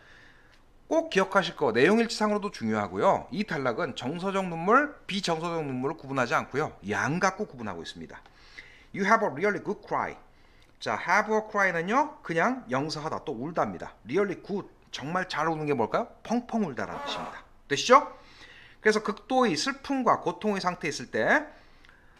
꼭 기억하실 거 내용일치상으로도 중요하고요. 이 단락은 정서적 눈물, 비정서적 눈물을 구분하지 않고요. 양 갖고 구분하고 있습니다. You have a really good cry. 자, have a cry는요, 그냥 영서하다, 또 울다입니다. really good, 정말 잘 우는 게 뭘까요? 펑펑 울다라는 뜻입니다. 되시죠? 그래서 극도의 슬픔과 고통의 상태에 있을 때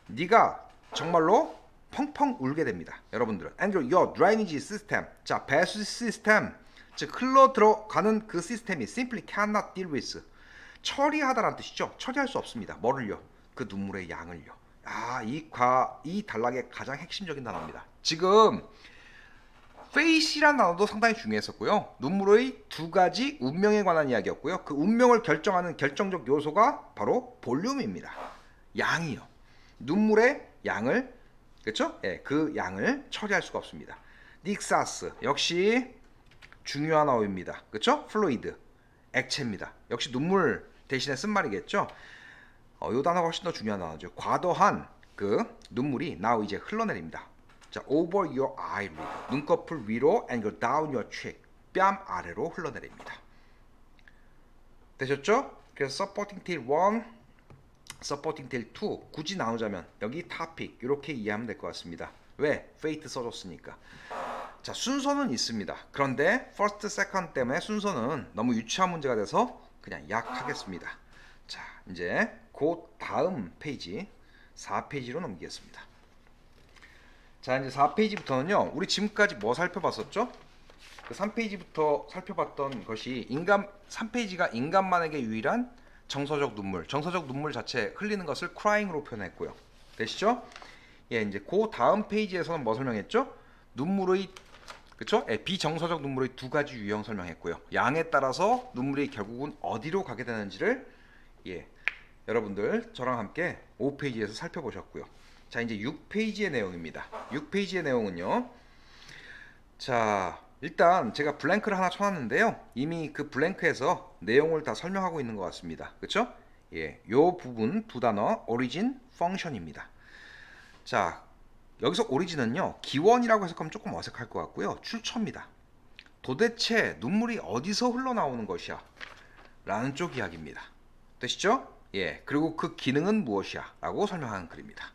네가 정말로 펑펑 울게 됩니다. 여러분들은 and your drainage system, 자, 배수 시스템, 즉 흘러 들어가는 그 시스템이 simply cannot deal with, 처리하다라는 뜻이죠. 처리할 수 없습니다. 뭐를요? 그 눈물의 양을요. 아, 이 단락의 가장 핵심적인 단어입니다. 지금 face이라는 단어도 상당히 중요했었고요. 눈물의 두 가지 운명에 관한 이야기였고요. 그 운명을 결정하는 결정적 요소가 바로 볼륨입니다. 양이요. 눈물의 양을, 그렇죠? 예, 그 양을 처리할 수가 없습니다. 닉사스 역시 중요한 어휘입니다. 그렇죠? 플루이드, 액체입니다. 역시 눈물 대신에 쓴 말이겠죠. 이 단어가 훨씬 더 중요한 단어죠. 과도한 그 눈물이 now 이제 흘러내립니다. 자, over your eyelid, 눈꺼풀 위로 and go down your cheek, 뺨 아래로 흘러내립니다. 되셨죠? 그래서 supporting tail 1, supporting tail 2 굳이 나누자면 여기 topic 이렇게 이해하면 될 것 같습니다. 왜? fate 써줬으니까. 자, 순서는 있습니다. 그런데 first, second 때문에 순서는 너무 유치한 문제가 돼서 그냥 약하겠습니다. 자, 이제 그 다음 페이지 4페이지로 넘기겠습니다. 자, 이제 4페이지부터는요, 우리 지금까지 뭐 살펴봤었죠? 그 3페이지부터 살펴봤던 것이 3페이지가 인간만에게 유일한 정서적 눈물 자체 흘리는 것을 crying으로 표현했고요. 되시죠? 예, 이제 그 다음 페이지에서는 뭐 설명했죠? 눈물의, 그쵸? 예, 비정서적 눈물의 두 가지 유형 설명했고요. 양에 따라서 눈물이 결국은 어디로 가게 되는지를, 예, 여러분들 저랑 함께 5페이지에서 살펴보셨고요. 자, 이제 6페이지의 내용입니다. 6페이지의 내용은요, 자, 일단 제가 블랭크를 하나 쳐놨는데요, 이미 그 블랭크에서 내용을 다 설명하고 있는 것 같습니다. 그쵸? 예, 요 부분 두 단어 origin, function입니다. 자, 여기서 오리진은요, 기원이라고 해석하면 조금 어색할 것 같고요, 출처입니다. 도대체 눈물이 어디서 흘러나오는 것이야? 라는 쪽 이야기입니다. 되시죠? 예, 그리고 그 기능은 무엇이야? 라고 설명하는 글입니다.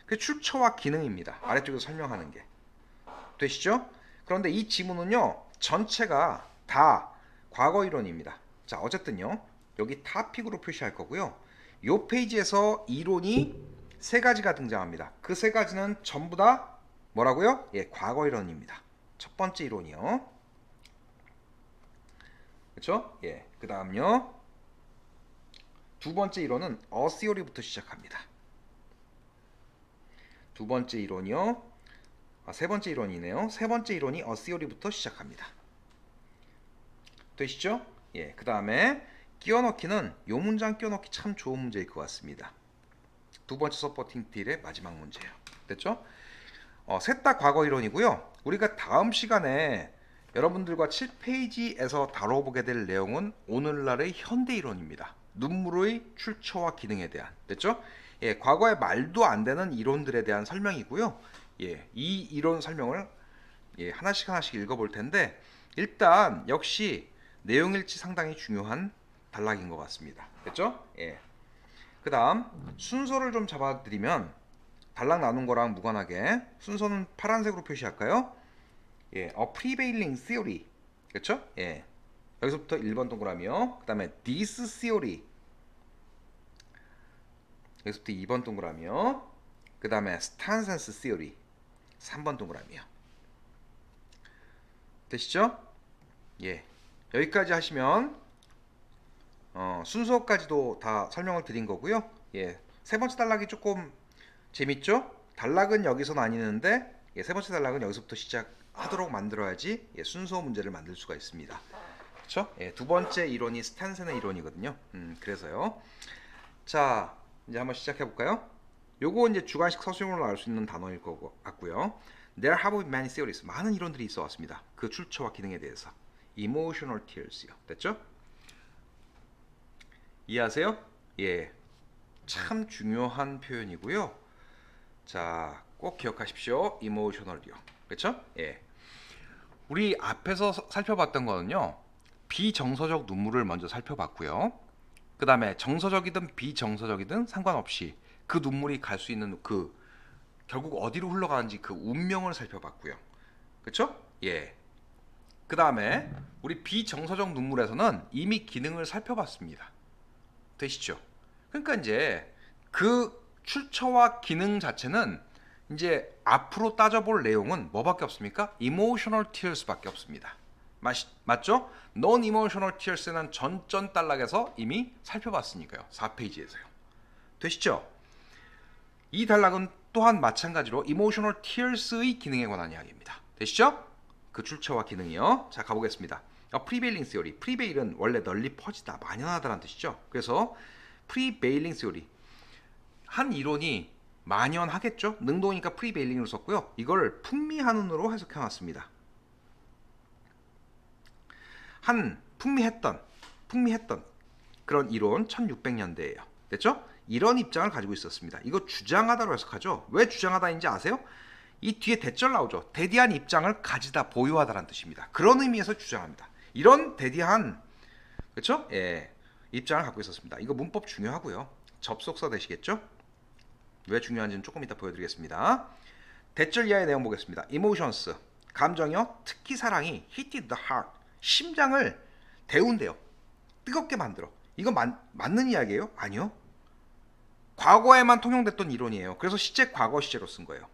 그 출처와 기능입니다. 아래쪽에서 설명하는 게. 되시죠? 그런데 이 지문은요, 전체가 다 과거 이론입니다. 자, 어쨌든요, 여기 타픽으로 표시할 거고요. 이 페이지에서 이론이 세 가지가 등장합니다. 그 세 가지는 전부 다 뭐라고요? 예, 과거 이론입니다. 첫 번째 이론이요. 그렇죠? 예, 그 다음요. 두 번째 이론은 a theory부터 시작합니다. 두 번째 이론이요. 세 번째 이론이네요. 세 번째 이론이 a theory부터 시작합니다. 되시죠? 예, 그 다음에 끼워넣기는 요 문장 끼워넣기 참 좋은 문제일 것 같습니다. 두 번째 서포팅 딜의 마지막 문제예요. 됐죠? 셋 다 과거 이론이고요. 우리가 다음 시간에 여러분들과 7페이지에서 다뤄보게 될 내용은 오늘날의 현대 이론입니다. 눈물의 출처와 기능에 대한. 됐죠? 예, 과거에 말도 안 되는 이론들에 대한 설명이고요. 예, 이 이론 설명을, 예, 하나씩 읽어볼 텐데, 일단 역시 내용일치 상당히 중요한 단락인 것 같습니다. 됐죠? 예. 그 다음 순서를 좀 잡아드리면, 단락 나눈 거랑 무관하게 순서는 파란색으로 표시할까요? 예, a prevailing theory. 그렇죠? 예. 여기서부터 1번 동그라미요. 그 다음에 this theory. 여기서부터 2번 동그라미요. 그 다음에 Stansen's theory. 3번 동그라미요. 되시죠? 예. 여기까지 하시면 순서까지도 다 설명을 드린 거고요. 예, 세 번째 단락이 조금 재밌죠? 단락은 여기서 나뉘는데 예, 세 번째 단락은 여기서부터 시작하도록 만들어야지 예, 순서 문제를 만들 수가 있습니다. 그렇죠? 예, 두 번째 이론이 스탠센의 이론이거든요. 그래서요. 자, 이제 한번 시작해 볼까요? 요거 이제 주관식 서술형으로 나올 수 있는 단어일 것 같고요. There have been many theories. 많은 이론들이 있어 왔습니다. 그 출처와 기능에 대해서. Emotional tears요. 됐죠? 이해하세요? 예. 참 중요한 표현이고요. 자, 꼭 기억하십시오. emotional이요. 그렇죠? 예. 우리 앞에서 살펴봤던 거는요. 비정서적 눈물을 먼저 살펴봤고요. 그 다음에 정서적이든 비정서적이든 상관없이 그 눈물이 갈 수 있는 그 결국 어디로 흘러가는지 그 운명을 살펴봤고요. 그렇죠? 예. 그 다음에 우리 비정서적 눈물에서는 이미 기능을 살펴봤습니다. 되시죠? 그러니까 이제 그 출처와 기능 자체는 이제 앞으로 따져볼 내용은 뭐밖에 없습니까? Emotional tears밖에 없습니다. 맞죠? Non-emotional tears는 전전 단락에서 이미 살펴봤으니까요. 4페이지에서요. 되시죠? 이 단락은 또한 마찬가지로 Emotional tears의 기능에 관한 이야기입니다. 되시죠? 그 출처와 기능이요. 자, 가보겠습니다. Prevailing theory. Prevail은 원래 널리 퍼지다, 만연하다라는 뜻이죠. 그래서 Prevailing theory. 한 이론이 만연하겠죠? 능동이니까 Prevailing으로 썼고요. 이걸 풍미한운으로 해석해놨습니다. 한 풍미했던 그런 이론 1600년대예요. 됐죠? 이런 입장을 가지고 있었습니다. 이거 주장하다로 해석하죠. 왜 주장하다인지 아세요? 이 뒤에 대절 나오죠. 대디한 입장을 가지다, 보유하다라는 뜻입니다. 그런 의미에서 주장합니다. 이런 대디한 그렇죠? 예, 입장을 갖고 있었습니다. 이거 문법 중요하고요. 접속사 되시겠죠? 왜 중요한지는 조금 이따 보여드리겠습니다. 대절 이하의 내용 보겠습니다. Emotions, 감정이요. 특히 사랑이 hit the heart, 심장을 데운대요. 뜨겁게 만들어. 이거 맞는 이야기예요? 아니요. 과거에만 통용됐던 이론이에요. 그래서 시제 과거 시제로 쓴 거예요.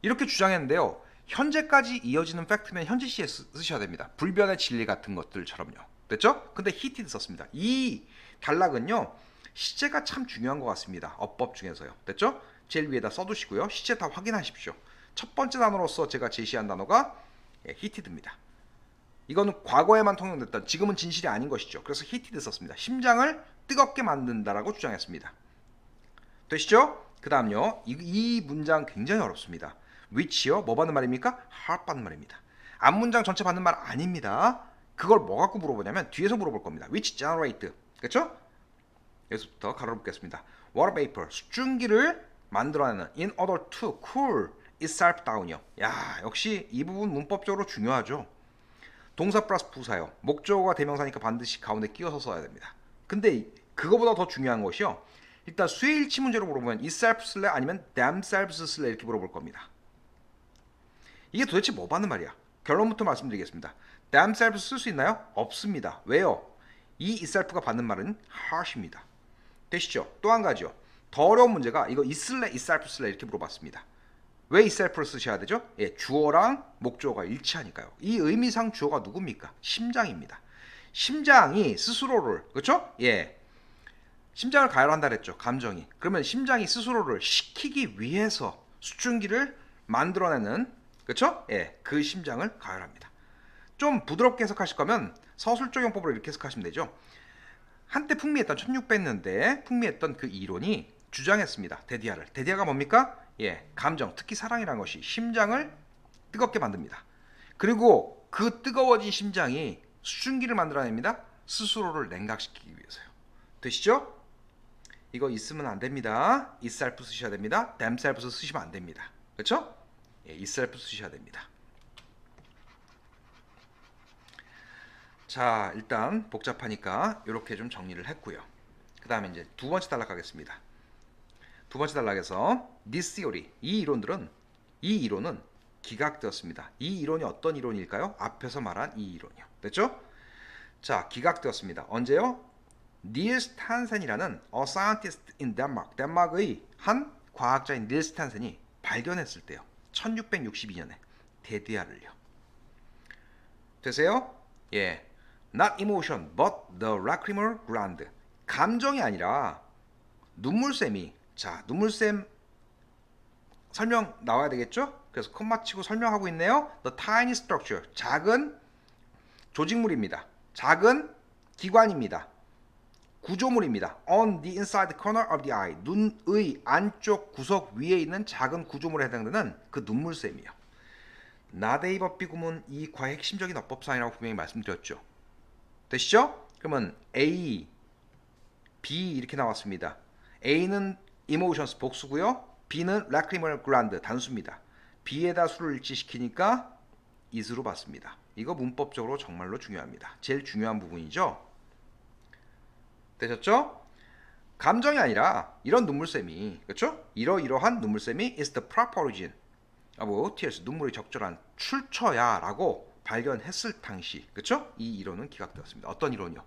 이렇게 주장했는데요. 현재까지 이어지는 팩트면 현재 시에 쓰셔야 됩니다. 불변의 진리 같은 것들처럼요. 됐죠? 근데 히티드 썼습니다. 이 단락은요. 시제가 참 중요한 것 같습니다. 어법 중에서요. 됐죠? 제일 위에다 써두시고요. 시제 다 확인하십시오. 첫 번째 단어로서 제가 제시한 단어가 히티드입니다. 이거는 과거에만 통용됐던 지금은 진실이 아닌 것이죠. 그래서 히티드 썼습니다. 심장을 뜨겁게 만든다라고 주장했습니다. 되시죠? 그 다음요. 이 문장 굉장히 어렵습니다. which요? 뭐 받는 말입니까? heart 받는 말입니다. 앞문장 전체 받는 말 아닙니다. 그걸 뭐 갖고 물어보냐면 뒤에서 물어볼 겁니다. which generate. 그렇죠? 여기서부터 가로로 묶겠습니다. water vapor. 수증기를 만들어내는 in order to cool itself down이요. 야, 역시 이 부분 문법적으로 중요하죠. 동사 플러스 부사요. 목적어가 대명사니까 반드시 가운데 끼워서 써야 됩니다. 근데 그거보다 더 중요한 것이요. 일단 수일치 문제로 물어보면 itself 쓸래 아니면 themselves 쓸래 이렇게 물어볼 겁니다. 이게 도대체 뭐 받는 말이야? 결론부터 말씀드리겠습니다. themselves 쓸 수 있나요? 없습니다. 왜요? 이 itself가 받는 말은 harsh입니다. 되시죠? 또 한 가지요. 더 어려운 문제가 이거 있을래 itself 쓸래 이렇게 물어봤습니다. 왜 itself를 쓰셔야 되죠? 예, 주어랑 목적어가 일치하니까요. 이 의미상 주어가 누굽니까? 심장입니다. 심장이 스스로를 그렇죠? 예. 심장을 가열한다 그랬죠. 감정이. 그러면 심장이 스스로를 식히기 위해서 수증기를 만들어내는 그렇죠? 예, 그 심장을 가열합니다. 좀 부드럽게 해석하실 거면 서술적 용법으로 이렇게 해석하시면 되죠. 한때 풍미했던 1600년대에 풍미했던 그 이론이 주장했습니다. 데디아를. 데디아가 뭡니까? 예, 감정, 특히 사랑이라는 것이 심장을 뜨겁게 만듭니다. 그리고 그 뜨거워진 심장이 수증기를 만들어냅니다. 스스로를 냉각시키기 위해서요. 되시죠? 이거 있으면 안 됩니다. itself 쓰셔야 됩니다. themselves 쓰시면 안 됩니다. 그렇죠? 예, itself 쓰셔야 됩니다. 자, 일단 복잡하니까 이렇게 좀 정리를 했고요. 그 다음에 이제 두 번째 단락 가겠습니다. 두 번째 단락에서 this theory, 이 이론은 기각되었습니다. 이 이론이 어떤 이론일까요? 앞에서 말한 이 이론이요. 됐죠? 자, 기각되었습니다. 언제요? 닐스 탄센이라는 a scientist in Denmark, 덴마크의 한 과학자인 닐스 탄센이 발견했을 때요. 1662년에 데디아를요. 되세요? 예. not emotion, but the lacrimal gland. 감정이 아니라 눈물샘이. 자, 눈물샘 설명 나와야 되겠죠? 그래서 콤마 치고 설명하고 있네요. The tiny structure, 작은 조직물입니다. 작은 기관입니다. 구조물입니다. On the inside corner of the eye, 눈의 안쪽 구석 위에 있는 작은 구조물에 해당되는 그 눈물샘이요. 나데이 법비 구문 이 과의 핵심적인 어법사항이라고 분명히 말씀드렸죠. 되시죠? 그러면 A, B 이렇게 나왔습니다. A는 emotions 복수고요. B는 lacrimal gland 단수입니다. B에다 수를 일치시키니까 is로 봤습니다. 이거 문법적으로 정말로 중요합니다. 제일 중요한 부분이죠. 되셨죠? 감정이 아니라 이런 눈물샘이, 그렇죠? 이러이러한 눈물샘이 is the proper origin of tears, 눈물이 적절한 출처야라고 발견했을 당시, 그렇죠? 이 이론은 기각되었습니다. 어떤 이론이요?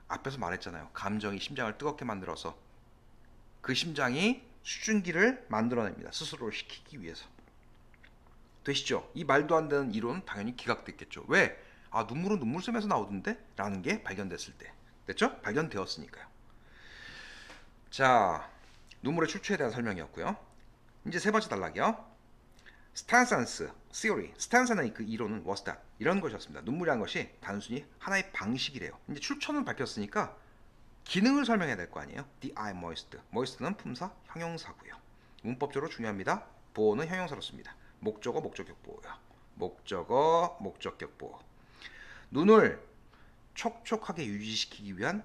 앞에서 말했잖아요. 감정이 심장을 뜨겁게 만들어서 그 심장이 수증기를 만들어냅니다. 스스로를 식히기 위해서. 되시죠? 이 말도 안 되는 이론은 당연히 기각됐겠죠. 왜? 아, 눈물은 눈물샘에서 나오던데? 라는 게 발견됐을 때. 됐죠? 발견되었으니까요. 자, 눈물의 출처에 대한 설명이었고요. 이제 세 번째 단락이요. 스탄센스, theory. 스탄센의 그 이론은 was that. 이런 것이었습니다. 눈물이란 것이 단순히 하나의 방식이래요. 이제 출처는 밝혔으니까 기능을 설명해야 될 거 아니에요. The eye moist. moist는 품사, 형용사고요. 문법적으로 중요합니다. 보어는 형용사로 씁니다. 목적어, 목적격 보어요. 목적어, 목적격 보어. 눈을 촉촉하게 유지시키기 위한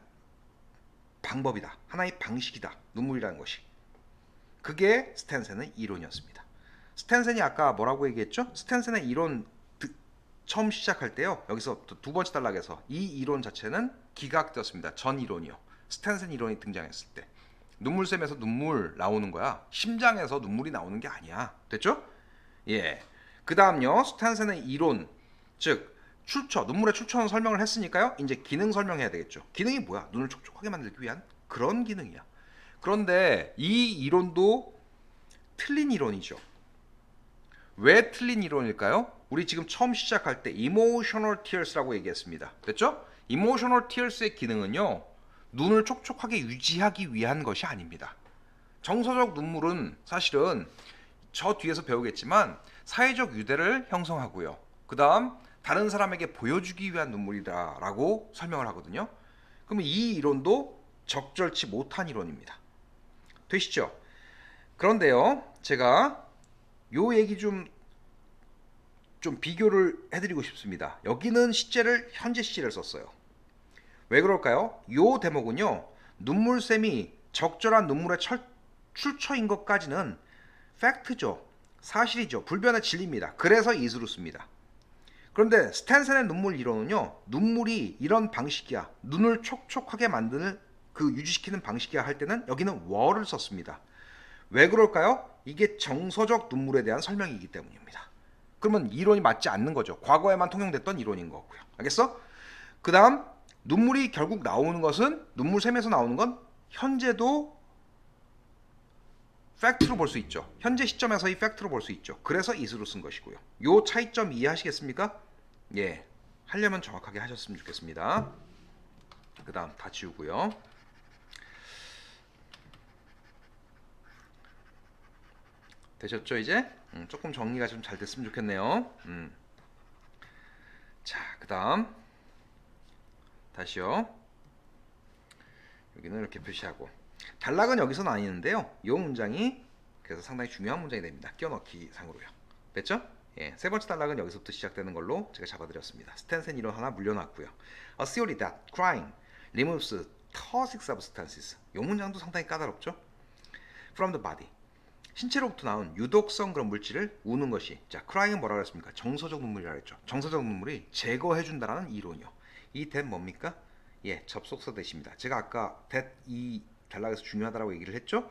방법이다. 하나의 방식이다. 눈물이라는 것이. 그게 스탠센의 이론이었습니다. 스탠센이 아까 뭐라고 얘기했죠? 스탠센의 이론 처음 시작할 때요. 여기서 두 번째 단락에서 이 이론 자체는 기각되었습니다. 전 이론이요. 스탠센 이론이 등장했을 때. 눈물샘에서 눈물 나오는 거야. 심장에서 눈물이 나오는 게 아니야. 됐죠? 예. 그 다음요. 스탠센의 이론, 즉 출처, 눈물의 출처는 설명을 했으니까요. 이제 기능 설명해야 되겠죠. 기능이 뭐야? 눈을 촉촉하게 만들기 위한 그런 기능이야. 그런데 이 이론도 틀린 이론이죠. 왜 틀린 이론일까요? 우리 지금 처음 시작할 때 emotional tears라고 얘기했습니다. 됐죠? emotional tears의 기능은요. 눈을 촉촉하게 유지하기 위한 것이 아닙니다. 정서적 눈물은 사실은 저 뒤에서 배우겠지만 사회적 유대를 형성하고요. 그 다음 다른 사람에게 보여주기 위한 눈물이다라고 설명을 하거든요. 그러면 이 이론도 적절치 못한 이론입니다. 되시죠? 그런데요, 제가 요 얘기 좀 비교를 해드리고 싶습니다. 여기는 시제를 현재 시제를 썼어요. 왜 그럴까요? 요 대목은요, 눈물샘이 적절한 눈물의 출처인 것까지는 팩트죠. 사실이죠. 불변의 진리입니다. 그래서 is로 씁니다. 그런데 스탠센의 눈물 이론은요, 눈물이 이런 방식이야, 눈을 촉촉하게 만드는 그 유지시키는 방식이야 할 때는 여기는 were를 썼습니다. 왜 그럴까요? 이게 정서적 눈물에 대한 설명이기 때문입니다. 그러면 이론이 맞지 않는 거죠. 과거에만 통용됐던 이론인 거고요. 알겠어? 그 다음 눈물이 결국 나오는 것은, 눈물샘에서 나오는 건 현재도 팩트로 볼 수 있죠. 현재 시점에서의 팩트로 볼 수 있죠. 그래서 is로 쓴 것이고요. 요 차이점 이해하시겠습니까? 예, 하려면 정확하게 하셨으면 좋겠습니다. 그 다음 다 지우고요. 되셨죠 이제? 조금 정리가 좀 잘 됐으면 좋겠네요. 자, 그 다음 다시요. 여기는 이렇게 표시하고, 단락은 여기서는 아니는데요. 이 문장이 그래서 상당히 중요한 문장이 됩니다. 끼워넣기 상으로요. 됐죠? 예, 세 번째 단락은 여기서부터 시작되는 걸로 제가 잡아드렸습니다. 스탠센 이론 하나 물려놨고요. A theory that crying removes toxic substances. 이 문장도 상당히 까다롭죠? From the body. 신체로부터 나온 유독성 그런 물질을 우는 것이, 자, crying은 뭐라고 했습니까? 정서적 눈물이라고 했죠. 정서적 눈물이 제거해준다라는 이론이요. 이 that 뭡니까? 예, 접속사 대시입니다. 제가 아까 that 이 단락에서 중요하다고 얘기를 했죠?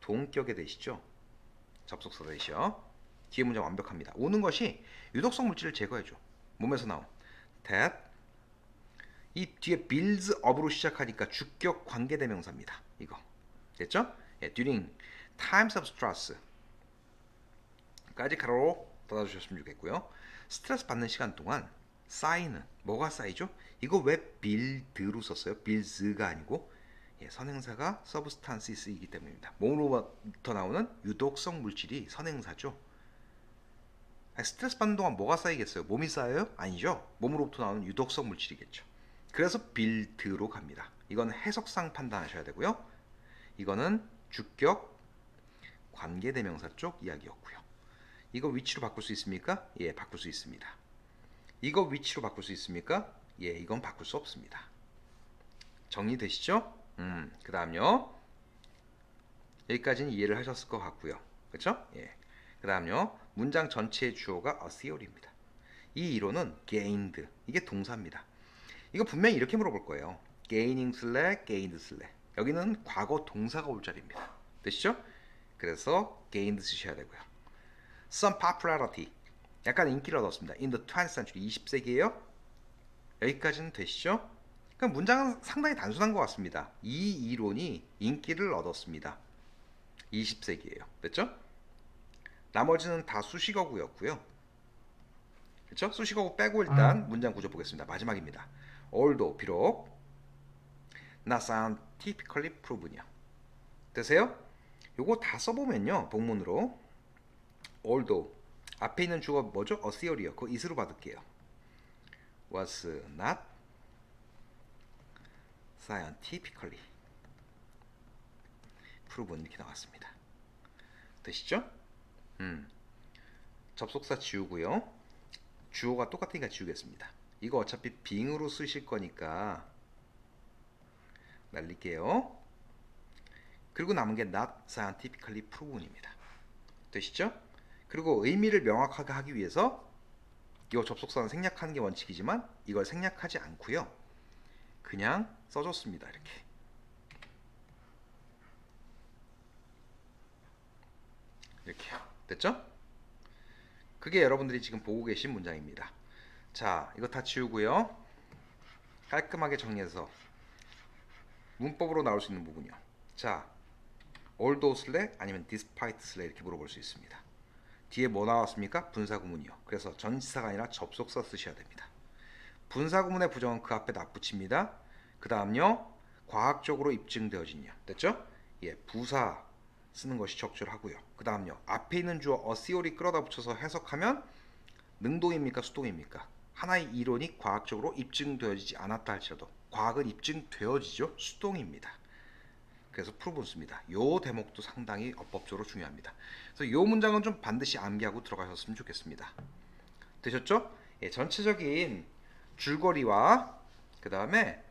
동격의 대시죠. 접속사 대시요. 뒤에 문장 완벽합니다. 우는 것이 유독성 물질을 제거해줘. 몸에서 나온 that. 이 뒤에 builds up으로 시작하니까 주격 관계대명사입니다. 이거 됐죠? 예, during times of stress 까지 가로로 닫아주셨으면 좋겠고요. 스트레스 받는 시간 동안 쌓이는 뭐가 쌓이죠? 이거 왜 빌드로 썼어요? 빌즈가 아니고 예, 선행사가 substance이기 때문입니다. 몸으로부터 나오는 유독성 물질이 선행사죠. 스트레스 받는 동안 뭐가 쌓이겠어요? 몸이 쌓여요? 아니죠. 몸으로부터 나오는 유독성 물질이겠죠. 그래서 빌드로 갑니다. 이건 해석상 판단하셔야 되고요. 이거는 주격 관계대명사 쪽 이야기였고요. 이거 위치로 바꿀 수 있습니까? 예, 바꿀 수 있습니다. 이거 위치로 바꿀 수 있습니까? 예, 이건 바꿀 수 없습니다. 정리되시죠? 그 다음요. 여기까지는 이해를 하셨을 것 같고요. 그렇죠? 예. 그 다음요. 문장 전체의 주어가 a theory입니다. 이 이론은 gained. 이게 동사입니다. 이거 분명히 이렇게 물어볼 거예요. gaining slash gained slash. 여기는 과거 동사가 올 자리입니다. 되시죠? 그래서 gained 쓰셔야 되고요. Some popularity. 약간 인기를 얻었습니다. In the 20th century. 20세기에요. 여기까지는 되시죠? 그럼 문장은 상당히 단순한 것 같습니다. 이 이론이 인기를 얻었습니다. 20세기에요. 됐죠? 나머지는 다 수식어구였고요. 그렇죠? 수식어구 빼고 일단 문장 구조 보겠습니다. 마지막입니다. although 비록 not scientifically proven이요. 되세요? 요거 다 써보면요. 복문으로 although 앞에 있는 주어가 뭐죠? a theory요. 그거 is로 받을게요. was not scientifically proven 이렇게 나왔습니다. 되시죠? 접속사 지우고요. 주어가 똑같으니까 지우겠습니다. 이거 어차피 being으로 쓰실 거니까 날릴게요. 그리고 남은 게 not scientifically proven입니다. 되시죠? 그리고 의미를 명확하게 하기 위해서 이 접속사는 생략하는 게 원칙이지만 이걸 생략하지 않고요. 그냥 써줬습니다. 이렇게. 이렇게요. 됐죠? 그게 여러분들이 지금 보고 계신 문장입니다. 자, 이거 다 지우고요. 깔끔하게 정리해서 문법으로 나올 수 있는 부분이요. 자, although slash 아니면 despite slash 이렇게 물어볼 수 있습니다. 뒤에 뭐 나왔습니까? 분사구문이요. 그래서 전치사가 아니라 접속사 쓰셔야 됩니다. 분사구문의 부정은 그 앞에 납 붙입니다. 그 다음요. 과학적으로 입증되어진요. 됐죠? 예, 부사 쓰는 것이 적절하고요. 그 다음요. 앞에 있는 주어 a theory 끌어다 붙여서 해석하면 능동입니까? 수동입니까? 하나의 이론이 과학적으로 입증되어지지 않았다 할지라도 과학은 입증되어지죠. 수동입니다. 그래서 proven 씁니다. 요 대목도 상당히 어법적으로 중요합니다. 그래서 요 문장은 좀 반드시 암기하고 들어가셨으면 좋겠습니다. 되셨죠? 예, 전체적인 줄거리와 그 다음에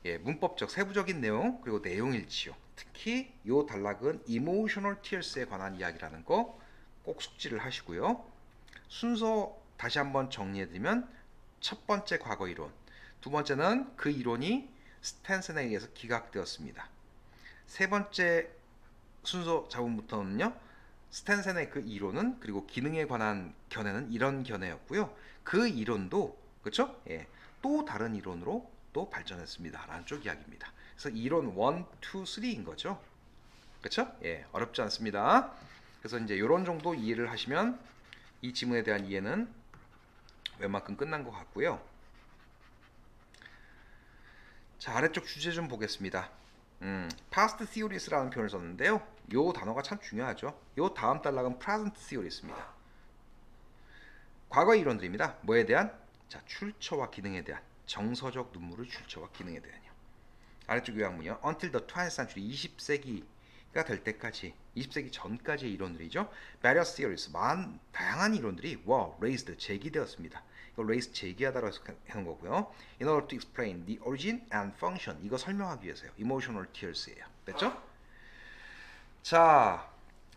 예, 문법적 세부적인 내용 그리고 내용 일치요. 특히 요 단락은 emotional tears에 관한 이야기라는 거 꼭 숙지를 하시고요. 순서 다시 한번 정리해드리면 첫 번째 과거 이론, 두 번째는 그 이론이 스탠슨에 의해서 기각되었습니다. 세 번째 순서 잡음부터는요. 스탠센의 그 이론은 그리고 기능에 관한 견해는 이런 견해였고요. 그 이론도 그렇죠? 예, 또 다른 이론으로 또 발전했습니다. 라는 쪽 이야기입니다. 그래서 이론 1, 2, 3인 거죠. 그렇죠? 예, 어렵지 않습니다. 그래서 이제 이런 정도 이해를 하시면 이 지문에 대한 이해는 웬만큼 끝난 것 같고요. 자, 아래쪽 주제 좀 보겠습니다. past theories라는 표현을 썼는데요. 요 단어가 참 중요하죠. 요 다음 단락은 present theories입니다. 과거 이론들입니다. 뭐에 대한? 자, 출처와 기능에 대한 정서적 눈물의 출처와 기능에 대한요. 아래쪽 요약문이요. Until the 20th century, 20세기가 될 때까지, 20세기 전까지의 이론들이죠. Various theories, 다양한 이론들이 were raised, 제기되었습니다. 이거 raise, 제기하다로 해놓은 거고요. In order to explain the origin and function, 이거 설명하기 위해서요. Emotional tears예요. 됐죠? 자,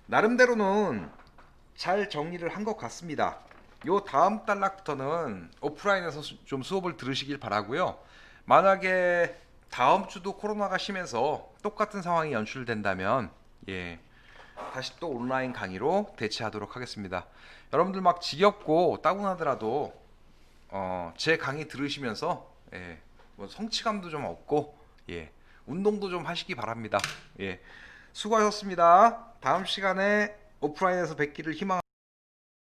나름대로는 잘 정리를 한 것 같습니다. 요 다음 단락부터는 오프라인에서 좀 수업을 들으시길 바라고요. 만약에 다음 주도 코로나가 심해서 똑같은 상황이 연출된다면 예, 다시 또 온라인 강의로 대체하도록 하겠습니다. 여러분들 막 지겹고 따분하더라도 제 강의 들으시면서 예, 뭐 성취감도 좀 얻고 예, 운동도 좀 하시기 바랍니다. 예, 수고하셨습니다. 다음 시간에 오프라인에서 뵙기를 희망합니다.